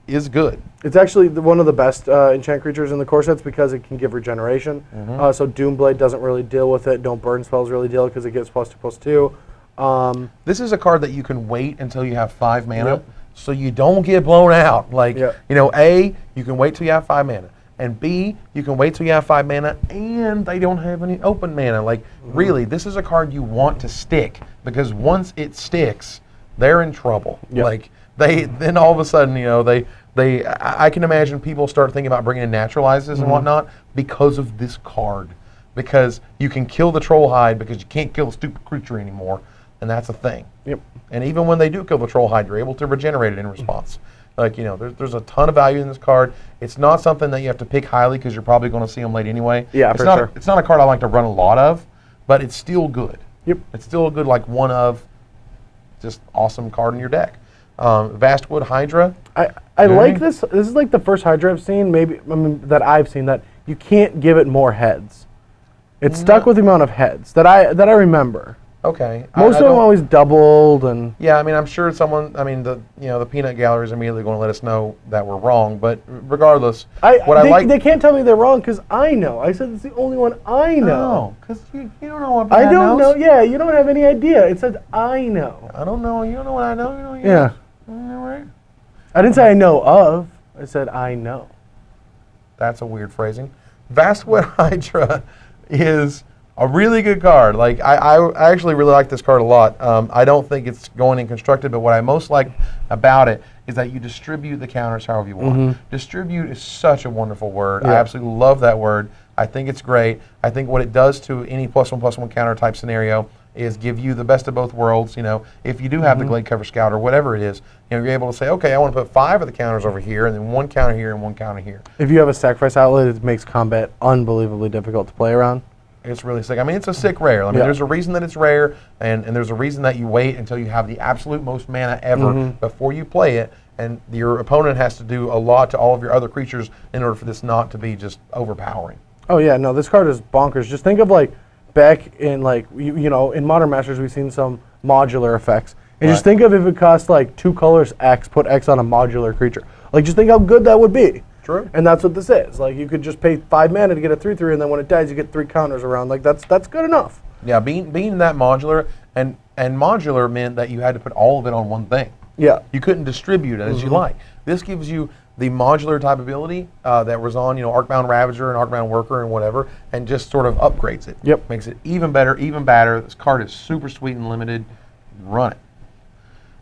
is good. It's actually one of the best enchant creatures in the core sets because it can give regeneration. So Doomblade doesn't really deal with it. Don't Burn spells really deal because it gives +2/+2. This is a card that you can wait until you have 5 mana, so you don't get blown out. Like A, you can wait till you have 5 mana, and B, you can wait till you have 5 mana, and they don't have any open mana. Like really, this is a card you want to stick because once it sticks, they're in trouble. Like then all of a sudden, I can imagine people start thinking about bringing in naturalizes and whatnot because of this card. Because you can kill the Troll Hide because you can't kill a stupid creature anymore, and that's a thing. Yep. And even when they do kill the Troll Hide, you're able to regenerate it in response. Like, there's a ton of value in this card. It's not something that you have to pick highly because you're probably going to see them late anyway. Yeah, for sure. It's not a card I like to run a lot of, but it's still good. Yep. It's still a good, like, one of just awesome card in your deck. Vastwood Hydra. I like this. This is like the first Hydra I've seen, that I've seen that you can't give it more heads. It's stuck with the amount of heads that I remember. Okay. Most of them always doubled and. Yeah, I mean, I'm sure the peanut gallery is immediately going to let us know that we're wrong. But regardless, they can't tell me they're wrong because I know. I said it's the only one I know. Because you don't know what I don't know. Yeah, you don't have any idea. It says I know. I don't know. You don't know what I know. Yeah. Right. I didn't say I know of. I said I know. That's a weird phrasing. Vastwood Hydra is a really good card. Like I actually really like this card a lot. I don't think it's going in constructed, but what I most like about it is that you distribute the counters however you want. Distribute is such a wonderful word. I absolutely love that word. I think it's great. I think what it does to any +1/+1 counter type scenario is give you the best of both worlds. If you do have the Glade Cover Scout or whatever it is, you're able to say, okay, I want to put 5 of the counters over here, and then 1 counter here and 1 counter here. If you have a sacrifice outlet, it makes combat unbelievably difficult to play around. It's really sick. I mean, it's a sick rare. I mean, there's a reason that it's rare, and there's a reason that you wait until you have the absolute most mana ever before you play it, and your opponent has to do a lot to all of your other creatures in order for this not to be just overpowering. Oh yeah, no, this card is bonkers. Just think of back in in Modern Masters we've seen some modular effects. And just think of if it cost 2 colors X, put X on a modular creature. Just think how good that would be. True. And that's what this is. Like, you could just pay 5 mana to get a 3/3, and then when it dies, you get 3 counters around. Like, that's good enough. Yeah, being that modular, and modular meant that you had to put all of it on one thing. Yeah. You couldn't distribute it as you like. This gives you the modular type ability that was on, Arcbound Ravager and Arcbound Worker and whatever, and just sort of upgrades it. Yep. Makes it even better, even badder. This card is super sweet and limited. Run it.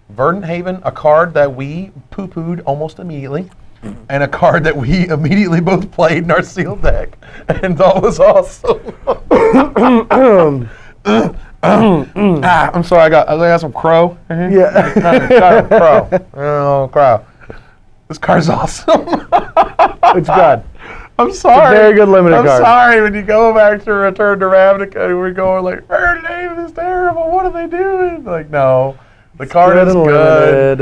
Verdant Haven, a card that we poo-pooed almost immediately, and a card that we immediately both played in our sealed deck, and thought was awesome. I'm sorry, I got some crow. Yeah. Got crow. Oh, crow. This card's awesome. It's good. I'm sorry. It's a very good limited card. I'm sorry when you go back to Return to Ravnica and we're going like, Verdant Haven is terrible. What are they doing? Like, no. The card is good.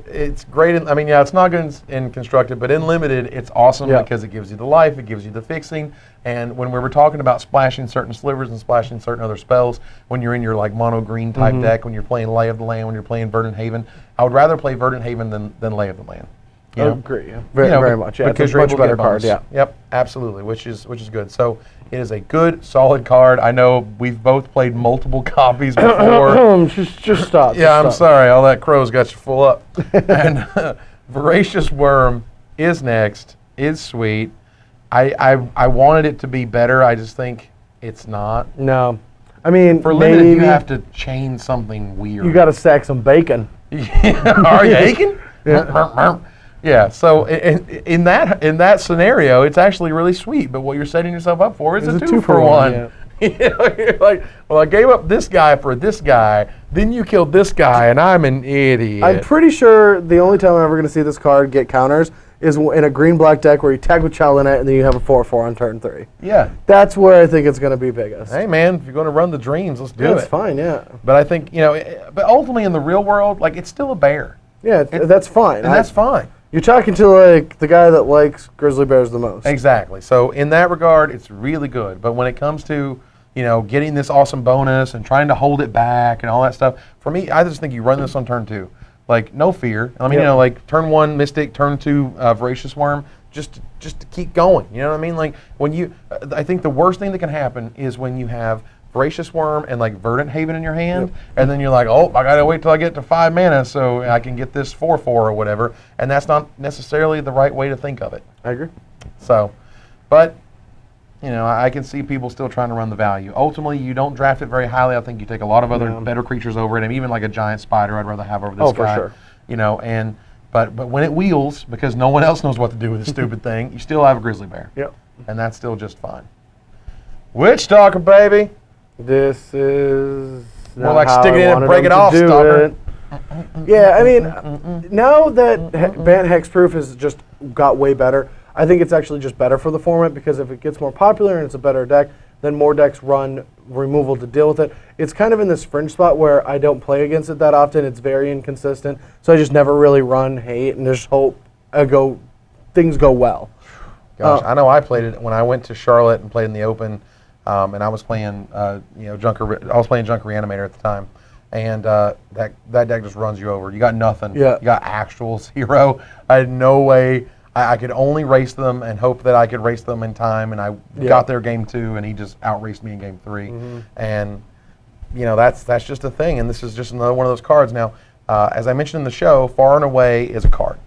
It's great. It's not good in constructed, but in limited, it's awesome because it gives you the life, it gives you the fixing. And when we were talking about splashing certain slivers and splashing certain other spells, when you're in your like mono green type deck, when you're playing Lay of the Land, when you're playing Verdant Haven, I would rather play Verdant Haven than Lay of the Land. I agree. Yeah. Very much. Yeah, because it's a much better card. Yeah. Yep. Absolutely. Which is good. So it is a good, solid card. I know we've both played multiple copies before. just stop. Yeah, I'm sorry. All that crow's got you full up. And Voracious Worm is next. Is sweet. I wanted it to be better. I just think it's not. No. I mean, for limited, you have to chain something weird. You got to stack some bacon. Are you aching? Yeah. Yeah, so in that scenario, it's actually really sweet. But what you're setting yourself up for is a 2-for-1. Yeah. You're like, well, I gave up this guy for this guy, then you killed this guy, and I'm an idiot. I'm pretty sure the only time I'm ever going to see this card get counters is in a green-black deck where you tag with Chalinet and then you have a 4/4 on turn 3. Yeah. That's where I think it's going to be biggest. Hey, man, if you're going to run the dreams, let's do it. That's fine, yeah. But I think, but ultimately in the real world, like, it's still a bear. Yeah, that's fine. And that's fine. You're talking to, like, the guy that likes grizzly bears the most. Exactly. So in that regard, it's really good. But when it comes to, getting this awesome bonus and trying to hold it back and all that stuff, for me, I just think you run this on turn 2. Like, no fear. I mean, like, turn 1 Mystic, turn 2 Voracious Worm, just to keep going. You know what I mean? Like, I think the worst thing that can happen is when you have Voracious Worm and like Verdant Haven in your hand, and then you're like, oh, I gotta wait till I get to 5 mana so I can get this 4/4 or whatever, and that's not necessarily the right way to think of it. I agree. So, but I can see people still trying to run the value. Ultimately, you don't draft it very highly. I think you take a lot of other better creatures over it, and even like a giant spider, I'd rather have over this guy. Oh, for sure. But when it wheels, because no one else knows what to do with this stupid thing, you still have a grizzly bear. Yep. And that's still just fine. Witch Talker, baby. This is more like stick it in and break it off, Stalker. Yeah, I mean, now that Bant Hexproof has just got way better, I think it's actually just better for the format, because if it gets more popular and it's a better deck, then more decks run removal to deal with it. It's kind of in this fringe spot where I don't play against it that often. It's very inconsistent, so I just never really run hate and just hope things go well. Gosh, I know I played it when I went to Charlotte and played in the Open. And I was playing, Junker. I was playing Junker Reanimator at the time, and that deck just runs you over. You got nothing. Yeah. You got actual 0. I had no way. I could only race them and hope that I could race them in time. And I got there game 2, and he just outraced me in game 3. And that's just a thing. And this is just another one of those cards. Now, as I mentioned in the show, Far and Away is a card.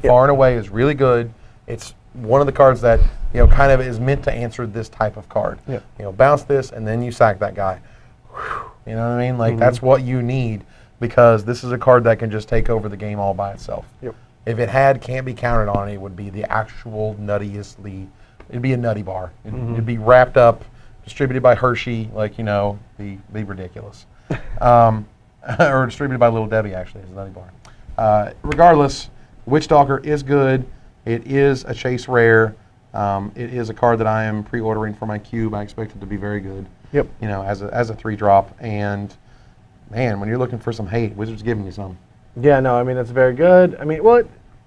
Far and Away is really good. It's one of the cards that kind of is meant to answer this type of card. Bounce this and then you sack that guy. Whew, you know what I mean? Like that's what you need, because this is a card that can just take over the game all by itself. If it can't be counted on, it would be the actual nuttiest. It'd be a nutty bar. It'd be wrapped up, distributed by Hershey, like be ridiculous, or distributed by Little Debbie actually as a nutty bar. Regardless, Witch Stalker is good. It is a chase rare. It is a card that I am pre-ordering for my cube. I expect it to be very good. Yep. As a 3-drop. And man, when you're looking for some hate, Wizard's giving you some. Yeah, no, I mean it's very good. I mean, well,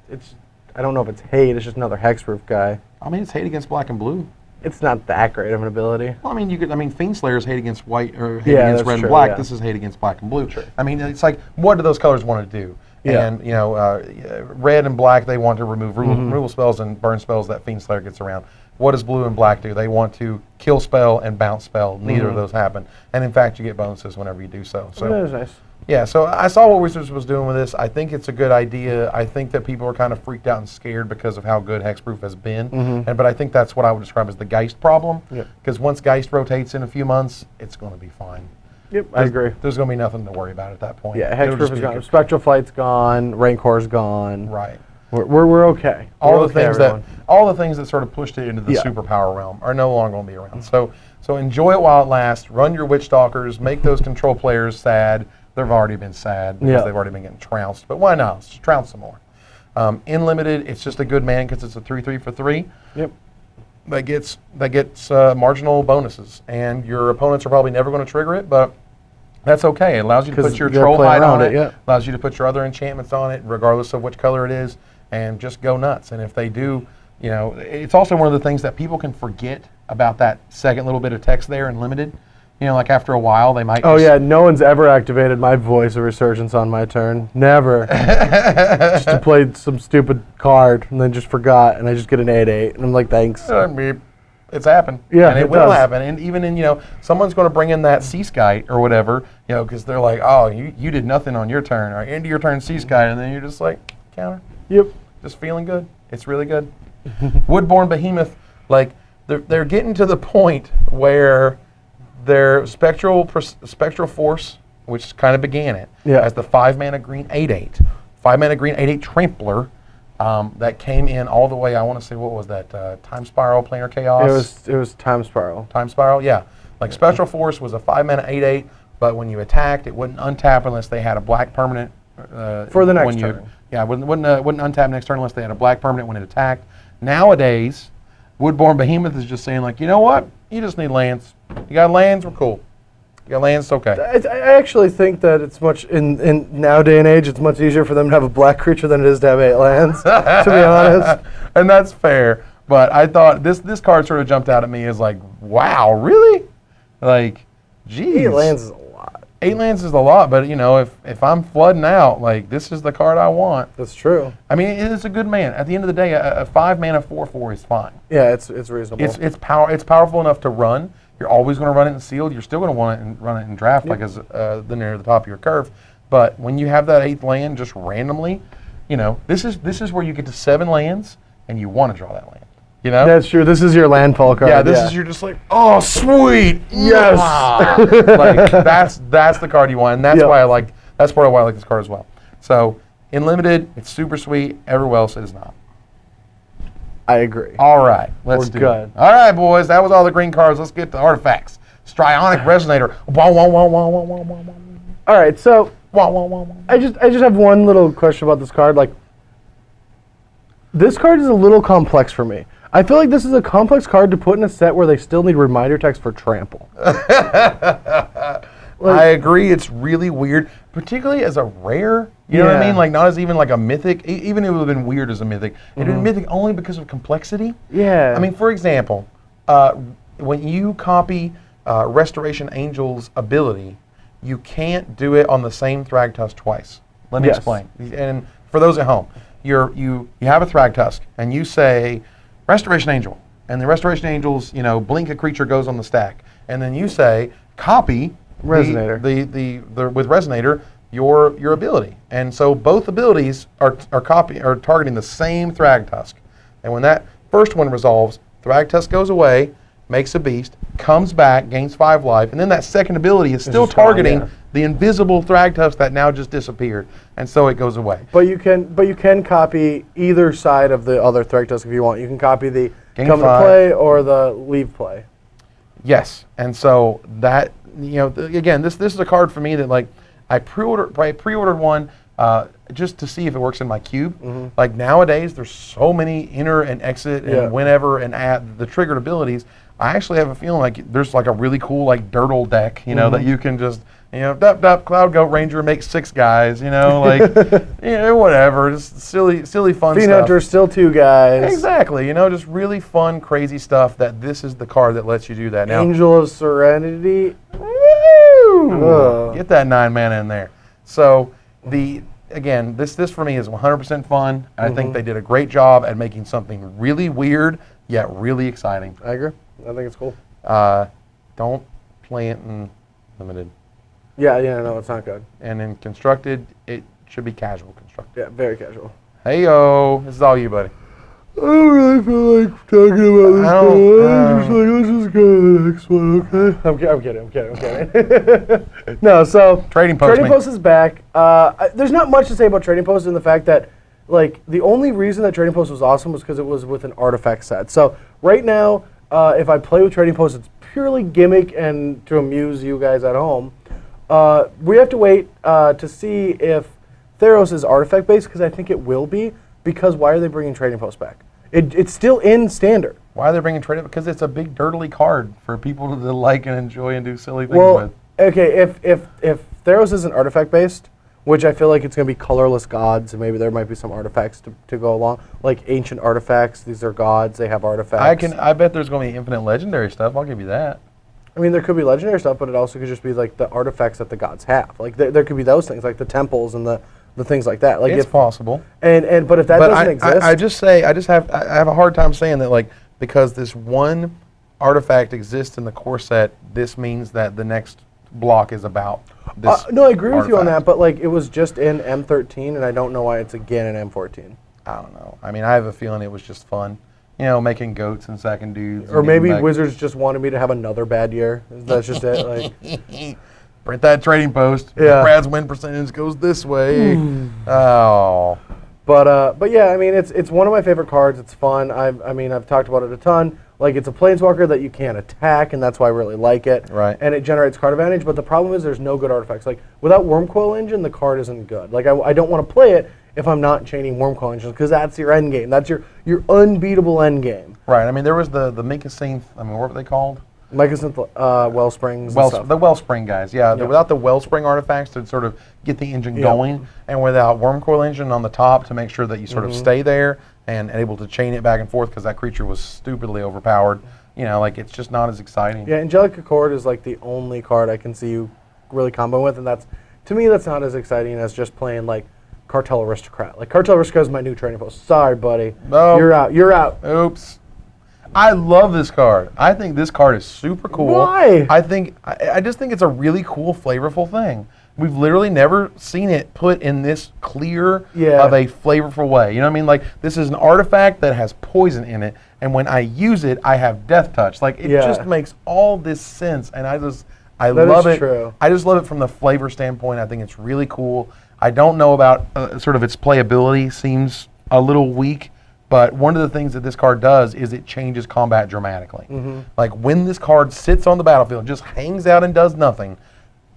it's I don't know if it's hate. It's just another hexproof guy. I mean, it's hate against black and blue. It's not that great of an ability. Well, I mean, Fiendslayer's hate against white or hate against red and black. This is hate against black and blue. Sure. I mean, it's like, what do those colors want to do? Yeah. And red and black, they want to remove removal spells and burn spells that Fiend Slayer gets around. What does blue and black do? They want to kill spell and bounce spell. Neither of those happen. And in fact, you get bonuses whenever you do so. So that is nice. yeah, so I saw what Wizards was doing with this. I think it's a good idea. I think that people are kind of freaked out and scared because of how good Hexproof has been. But I think that's what I would describe as the Geist problem. Because once Geist rotates in a few months, it's going to be fine. Yep, I agree. There's going to be nothing to worry about at that point. Yeah, Hexproof is gone. Spectral Flight's gone. Rancor's gone. Right. We're okay. All the things that sort of pushed it into the superpower realm are no longer going to be around. So enjoy it while it lasts. Run your Witch Stalkers. Make those control players sad. They've already been sad because they've already been getting trounced. But why not? Let's just trounce some more. In limited, it's just a good man because it's a 3/3 for 3. Yep. That gets marginal bonuses, and your opponents are probably never going to trigger it, but that's okay. It allows you to put your troll hide on it. Allows you to put your other enchantments on it, regardless of which color it is, and just go nuts. And if they do, it's also one of the things that people can forget about that second little bit of text there in limited. Like after a while, they might. Oh yeah, no one's ever activated my Voice of Resurgence on my turn. Never. Just to play some stupid card and then just forgot, and I just get an 8/8, and I'm like, thanks. It's happened. Yeah, and it will happen. And even in someone's going to bring in that Sea Sky or whatever, because they're like, oh, you did nothing on your turn, or end of your turn Sea Sky, and then you're just like counter. Yep. Just feeling good. It's really good. Woodborne Behemoth, like they're getting to the point where their Spectral Force, which kind of began it, as the 5-mana green 8/8. 5-mana green 8/8 Trampler that came in all the way, I want to say, what was that? Time Spiral, Planar Chaos? It was Time Spiral. Time Spiral, yeah. Like Spectral Force was a 5-mana 8/8, but when you attacked, it wouldn't untap unless they had a black permanent. For the next turn. Yeah, wouldn't untap next turn unless they had a black permanent when it attacked. Nowadays, Woodborne Behemoth is just saying, like, you know what? You just need lands. You got lands, we're cool. You got lands, it's okay. I actually think that it's much, in now day and age, it's much easier for them to have a black creature than it is to have 8 lands, to be honest. And that's fair. But I thought this card sort of jumped out at me as like, wow, really? Like, geez. 8 lands is a lot. 8 lands is a lot, but if I'm flooding out, like, this is the card I want. That's true. I mean, it's a good man. At the end of the day, a 5-mana 4/4 is fine. Yeah, it's reasonable. It's powerful enough to run. You're always going to run it in sealed. You're still going to want it and run it in draft, like as the near the top of your curve. But when you have that 8th land just randomly, this is where you get to 7 lands and you want to draw that land. That's true. This is your landfall card. Yeah, this is you're just like, oh sweet, yes. Like that's the card you want, and that's why I like that's part of why I like this card as well. So in limited, it's super sweet. Everywhere else it is not. I agree. All right, let's do it. All right, boys, that was all the green cards. Let's get to artifacts. Strionic Resonator. All right, so I just have one little question about this card. Like, this card is a little complex for me. I feel like this is a complex card to put in a set where they still need reminder text for trample. I agree. It's really weird, particularly as a rare. You know what I mean? Like, not as even like a mythic. Even if it would have been weird as a mythic. It would have been mythic only because of complexity. Yeah. I mean, for example, when you copy Restoration Angel's ability, you can't do it on the same Thragtusk twice. Let me explain. And for those at home, you have a Thragtusk, and you say Restoration Angel, and the Restoration Angel's blink a creature goes on the stack, and then you say copy Resonator. The with Resonator your ability, and so both abilities are targeting the same Thragtusk, and when that first one resolves, Thragtusk goes away, makes a beast, comes back, gains 5 life, and then that second ability is still targeting the invisible Thragtusk that now just disappeared, and so it goes away. But you can copy either side of the other Thragtusk if you want. You can copy the come to play or the leave play. Yes, and so that again, this is a card for me that like I pre-ordered one just to see if it works in my cube. Like nowadays, there's so many enter and exit and whenever and add the triggered abilities. I actually have a feeling like there's like a really cool like Dirtle deck, that you can just dup Cloud Goat Ranger makes 6 guys, like whatever, just silly fun Fiend stuff. Hunter still 2 guys. Exactly, just really fun, crazy stuff. That this is the card that lets you do that. Now, Angel of Serenity. Woo! Get that 9 mana in there. So again, this for me is 100% fun. And I think they did a great job at making something really weird yet really exciting. I agree. I think it's cool. Don't play it in limited. Yeah, no, it's not good. And in constructed, it should be casual constructed. Yeah, very casual. Hey yo, this is all you, buddy. I don't really feel like talking about this. I'm just like, let's just go to the next one, okay? I'm kidding. No, so Trading Post is back. There's not much to say about Trading Post in the fact that, like, the only reason that Trading Post was awesome was because it was with an artifact set. So right now, if I play with Trading Post, it's purely gimmick and to amuse you guys at home. We have to wait to see if Theros is artifact based, because I think it will be. Because why are they bringing Trading Post back? It's still in standard. Why are they bringing Trading? Because it's a big dirtily card for people to like and enjoy and do silly things with. Okay, if Theros isn't artifact based, which I feel like it's going to be colorless gods, and maybe there might be some artifacts to go along, like ancient artifacts. These are gods; they have artifacts. I bet there's going to be infinite legendary stuff. I'll give you that. I mean, there could be legendary stuff, but it also could just be like the artifacts that the gods have. Like there could be those things, like the temples and the things like that. Like it's possible. But if that doesn't exist, I have a hard time saying that, like, because this one artifact exists in the core set, this means that the next block is about this. No, I agree with you on that, but like it was just in M13, and I don't know why it's again in M14. I don't know. I mean, I have a feeling it was just fun. You know, making goats and sacking dudes. Or maybe Wizards just wanted me to have another bad year. That's just it. Like. Print that Trading Post. Yeah. Brad's win percentage goes this way. Oh. But yeah, I mean, it's one of my favorite cards. It's fun. I've talked about it a ton. Like, it's a planeswalker that you can't attack, and that's why I really like it. Right. And it generates card advantage, but the problem is there's no good artifacts. Like, without Wormcoil Engine, the card isn't good. Like, I don't want to play it if I'm not chaining Wormcoil Engines, because that's your end game. That's your unbeatable end game. Right. I mean, there was the Mycosynth, what were they called? Mycosynth, Wellsprings, and stuff. The Wellspring guys, yeah. Yep. Without the Wellspring artifacts to sort of get the engine going, and without Wormcoil Engine on the top to make sure that you sort of stay there and able to chain it back and forth, because that creature was stupidly overpowered. You know, like, it's just not as exciting. Yeah, Angelic Accord is like the only card I can see you really comboing with, and to me that's not as exciting as just playing like Cartel Aristocrat. Like, Cartel Aristocrat is my new Trading Post. Sorry, buddy. No. You're out. Oops. I love this card. I think this card is super cool. Why? I just think it's a really cool, flavorful thing. We've literally never seen it put in this clear of a flavorful way. You know what I mean? Like, this is an artifact that has poison in it, and when I use it, I have Death Touch. Like, it just makes all this sense, and I love it. True. I just love it from the flavor standpoint. I think it's really cool. I don't know about sort of its playability. Seems a little weak. But one of the things that this card does is it changes combat dramatically. Like, when this card sits on the battlefield, just hangs out and does nothing,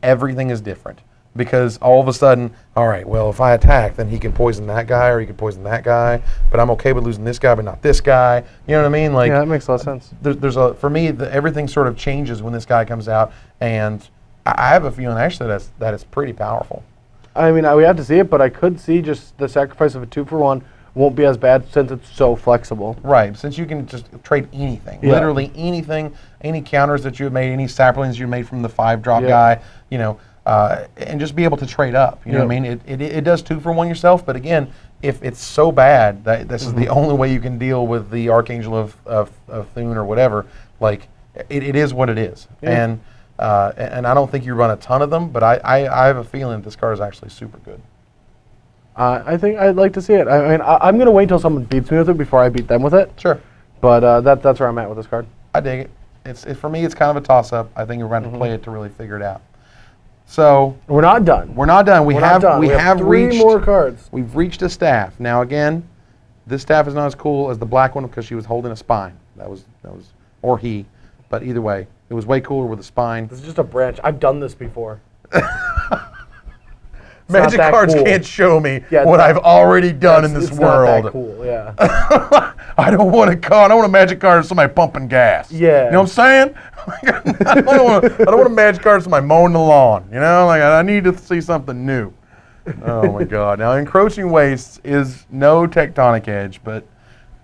everything is different. Because all of a sudden, all right, well, if I attack, then he can poison that guy or he can poison that guy, but I'm okay with losing this guy but not this guy. You know what I mean? Like, yeah, that makes a lot of sense. For me, everything sort of changes when this guy comes out, and I have a feeling actually that it's pretty powerful. I mean, we have to see it, but I could see just the sacrifice of a 2-for-1 won't be as bad since it's so flexible. Right, since you can just trade anything, literally anything, any counters that you have made, any saplings you made from the 5-drop guy, you know, and just be able to trade up. You know what I mean? It does 2-for-1 yourself, but again, if it's so bad that this is the only way you can deal with the Archangel of Thune or whatever, like, it is what it is. And I don't think you run a ton of them, but I have a feeling that this card is actually super good. I think I'd like to see it. I mean, I'm going to wait until someone beats me with it before I beat them with it. Sure. But that's where I'm at with this card. I dig it. For me, it's kind of a toss-up. I think you're going to play it to really figure it out. So we're not done. We're not done. We have three more cards. We've reached a staff. Now again, this staff is not as cool as the black one because she was holding a spine. That was or he, but either way, it was way cooler with a spine. This is just a branch. I've done this before. Magic cards can't show me what I've already done in this world. Not that cool, yeah. I don't want a magic card of somebody pumping gas. Yeah. You know what I'm saying? I don't want a magic card of somebody mowing the lawn. You know, like, I need to see something new. Oh my God. Now, Encroaching Wastes is no Tectonic Edge, but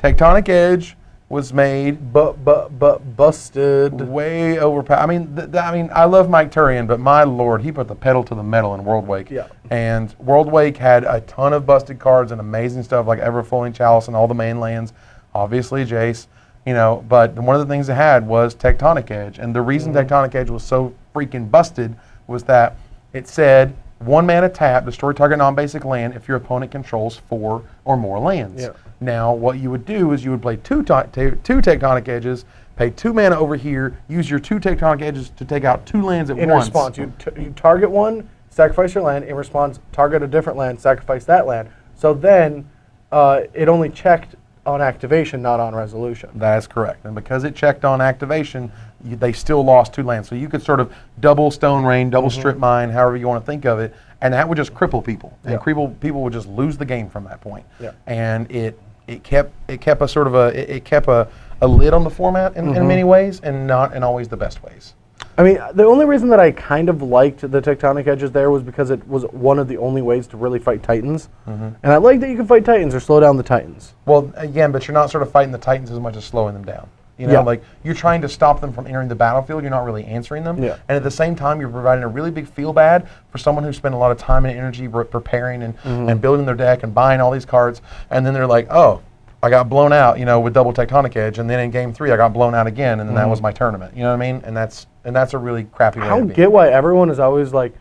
Tectonic Edge was made busted. way overpowered. I mean, I love Mike Turian, but my lord, he put the pedal to the metal in World Wake. Yeah. And World Wake had a ton of busted cards and amazing stuff like Everflowing Chalice and all the main lands. Obviously, Jace. But one of the things it had was Tectonic Edge, and the reason Tectonic Edge was so freaking busted was that it said 1 mana tap, destroy target non-basic land if your opponent controls 4 or more lands. Yeah. Now, what you would do is you would play two Tectonic Edges, pay 2 mana over here, use your 2 Tectonic Edges to take out 2 lands at In once. response, you target one, sacrifice your land. In response, target a different land, sacrifice that land. So then it only checked on activation, not on resolution. That is correct. And because it checked on activation, they still lost 2 lands. So you could sort of double Stone Rain, double Strip Mine, however you want to think of it, and that would just cripple people. And people would just lose the game from that point. Yeah. And it kept a sort of a lid on the format in many ways, and not in always the best ways. I mean, the only reason that I kind of liked the Tectonic Edges there was because it was one of the only ways to really fight Titans. And I like that you can fight Titans or slow down the Titans. Well, again, but you're not sort of fighting the Titans as much as slowing them down. Like you're trying to stop them from entering the battlefield. You're not really answering them. Yeah. And at the same time, you're providing a really big feel bad for someone who spent a lot of time and energy preparing and building their deck and buying all these cards. And then they're like, oh, I got blown out, with double Tectonic Edge. And then in game 3, I got blown out again. And then that was my tournament. You know what I mean? And that's a really crappy way I to don't be. get why everyone is always like,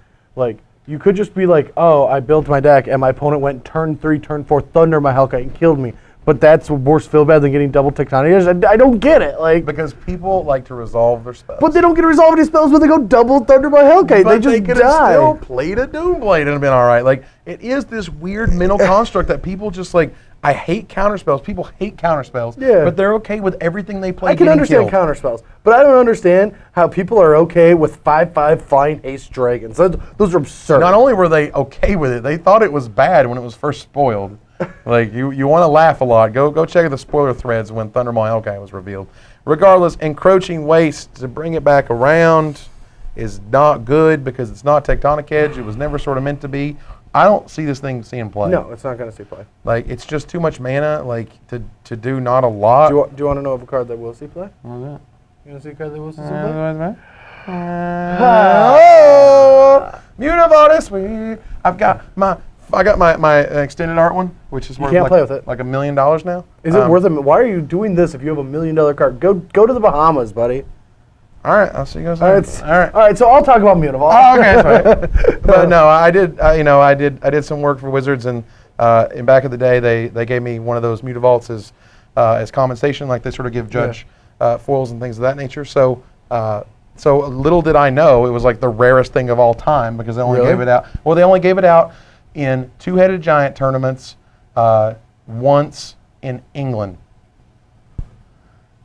you could just be like, oh, I built my deck and my opponent went turn 3, turn 4, Thunder my Hellkite and killed me. But that's worse feel bad than getting double Tectonic Edge. I don't get it. Because people like to resolve their spells. But they don't get to resolve any spells when they go double Thunder by Hellkite. But they just could have die. still played a Doomblade and been all right. It is this weird mental construct that people just I hate counterspells. People hate counterspells. Yeah. But they're okay with everything they play. I can understand killed. counterspells, but I don't understand how people are okay with 5/5 flying haste dragons. Those are absurd. Not only were they okay with it, they thought it was bad when it was first spoiled. You want to laugh a lot. Go check the spoiler threads when Thundermaw Hellkite was revealed. Regardless, encroaching waste to bring it back around is not good because it's not Tectonic Edge. It was never sort of meant to be. I don't see this thing seeing play. No, it's not going to see play. It's just too much mana. To do not a lot. Do you want to know of a card that will see play? What was that? You want to see a card that will see play? Mutavalis. I got my extended art one, which is worth can't play with it. like $1 million now. Is it worth it? Why are you doing this if you have $1 million card? Go to the Bahamas, buddy. All right, I'll see you guys later. All right. So I'll talk about Mutavault. Oh, okay, that's right. But no, I did some work for Wizards, and back in the day, they gave me one of those Mutavaults as compensation, like they sort of give Judge foils and things of that nature. So little did I know it was like the rarest thing of all time because they only gave it out. Well, they only gave it out in two-headed giant tournaments once in England.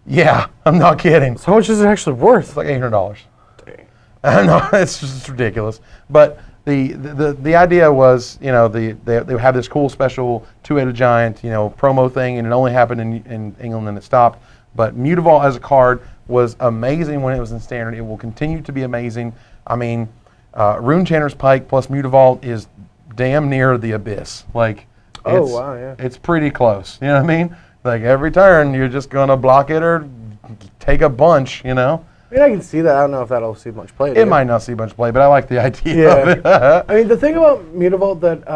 Yeah, I'm not kidding. So how much is it actually worth? It's like $800. Dang. I know, it's just ridiculous. But the idea was, they have this cool special two-headed giant, promo thing, and it only happened in England and it stopped. But Mutavault as a card was amazing when it was in Standard. It will continue to be amazing. I mean, Runechanter's Pike plus Mutavault is damn near the abyss. It's pretty close. You know what I mean? Every turn, you're just going to block it or take a bunch, I can see that. I don't know if that'll see much play. It might not see much play, but I like the idea of it. I mean, the thing about Mutavault that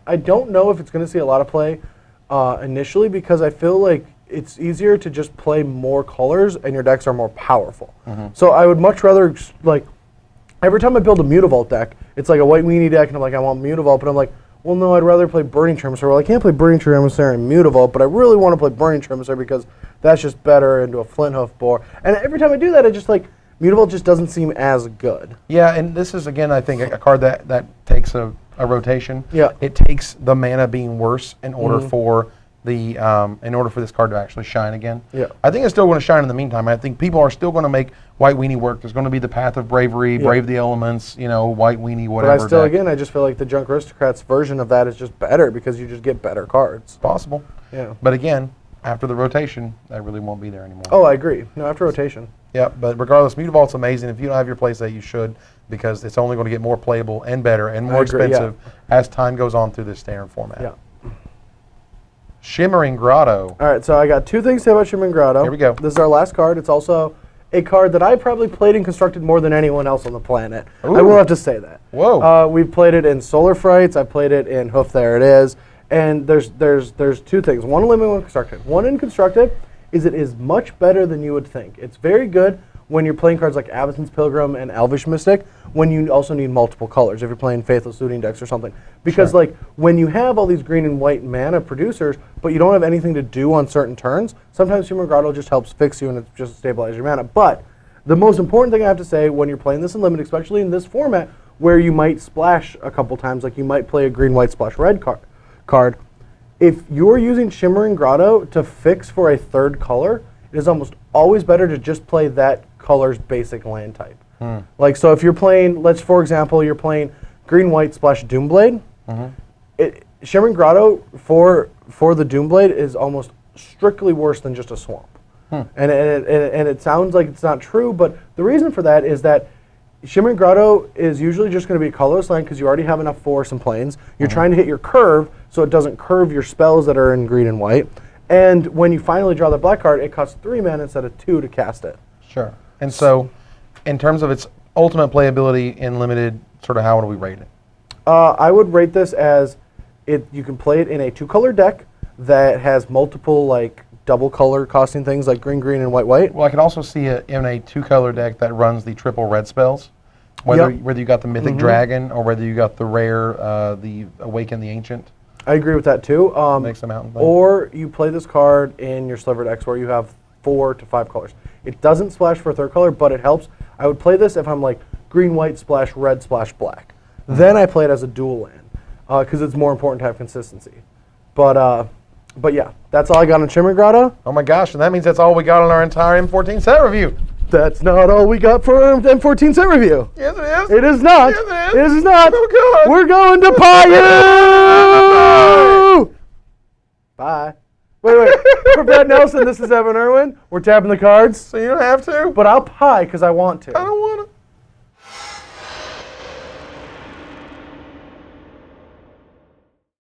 I don't know if it's going to see a lot of play initially because I feel like it's easier to just play more colors and your decks are more powerful. So I would much rather, every time I build a Mutavault deck, it's like a white weenie deck, and I'm like, I want Mutavault, but I'm like, well, no, I'd rather play Burning Tree Emissary. Well, I can't play Burning Tree Emissary and Mutavault, but I really want to play Burning Tree Emissary because that's just better into a Flinthoof Boar. And every time I do that, I just Mutavault just doesn't seem as good. Yeah, and this is, again, I think, a card that takes a rotation. Yeah. It takes the mana being worse in order for this card to actually shine again. Yeah. I think it's still going to shine in the meantime. I think people are still going to make White Weenie work. There's going to be the Path of Bravery, Brave the Elements, White Weenie, whatever. But I just feel like the Junk Aristocrats version of that is just better because you just get better cards. It's possible. Yeah. But again, after the rotation, that really won't be there anymore. Oh, I agree. No, after rotation. Yeah, but regardless, Mutavault's amazing. If you don't have your playset, you should, because it's only going to get more playable and better and more expensive as time goes on through this Standard format. Yeah. Shimmering Grotto. All right, so I got two things to say about Shimmering Grotto. Here we go. This is our last card. It's also a card that I probably played and constructed more than anyone else on the planet. Ooh. I will have to say that. Whoa. We've played it in Solar Frights. I played it in Hoof There It Is. And there's two things. One in limited, one in constructed. One in constructed is it is much better than you would think. It's very good when you're playing cards like Abaddon's Pilgrim and Elvish Mystic, when you also need multiple colors, if you're playing Faithless Looting decks or something. Because Sure. like when you have all these green and white mana producers, but you don't have anything to do on certain turns, sometimes Shimmering Grotto just helps fix you and it's just stabilize your mana. But the most important thing I have to say when you're playing this in Limited, especially in this format, where you might splash a couple times, like you might play a green-white splash red card, if you're using Shimmering Grotto to fix for a third color, it is almost always better to just play that color's basic land type. Like, so if you're playing, for example, you're playing green-white splash Doomblade, Shimmering Grotto for the Doomblade is almost strictly worse than just a swamp. And it sounds like it's not true, but the reason for that is that Shimmering Grotto is usually just going to be a colorless land because you already have enough forest and plains. You're trying to hit your curve so it doesn't curve your spells that are in green and white. And when you finally draw the black card, it costs 3 mana instead of 2 to cast it. Sure. And so, in terms of its ultimate playability in Limited, sort of how would we rate it? I would rate this as you can play it in a 2-color deck that has multiple like double color costing things like green, green, and white, white. Well, I could also see it in a 2-color deck that runs the triple red spells. Whether you got the Mythic Dragon or whether you got the rare, the Awaken the Ancient. I agree with that too. Makes a mountain thing. Or you play this card in your Sliver decks where you have 4 to 5 colors. It doesn't splash for a third color, but it helps. I would play this if I'm like green, white, splash, red, splash, black. Then I play it as a dual land because it's more important to have consistency. But yeah, that's all I got on Shimmering Grotto. Oh my gosh, and that means that's all we got on our entire M14 set review. That's not all we got for our M14 set review. Yes, it is. It is not. Yes, it is. It is not. Oh, God. We're going to pie you. Bye. Wait. For Brett Nelson, this is Evan Irwin. We're tapping the cards. So you don't have to? But I'll pie because I want to. I don't want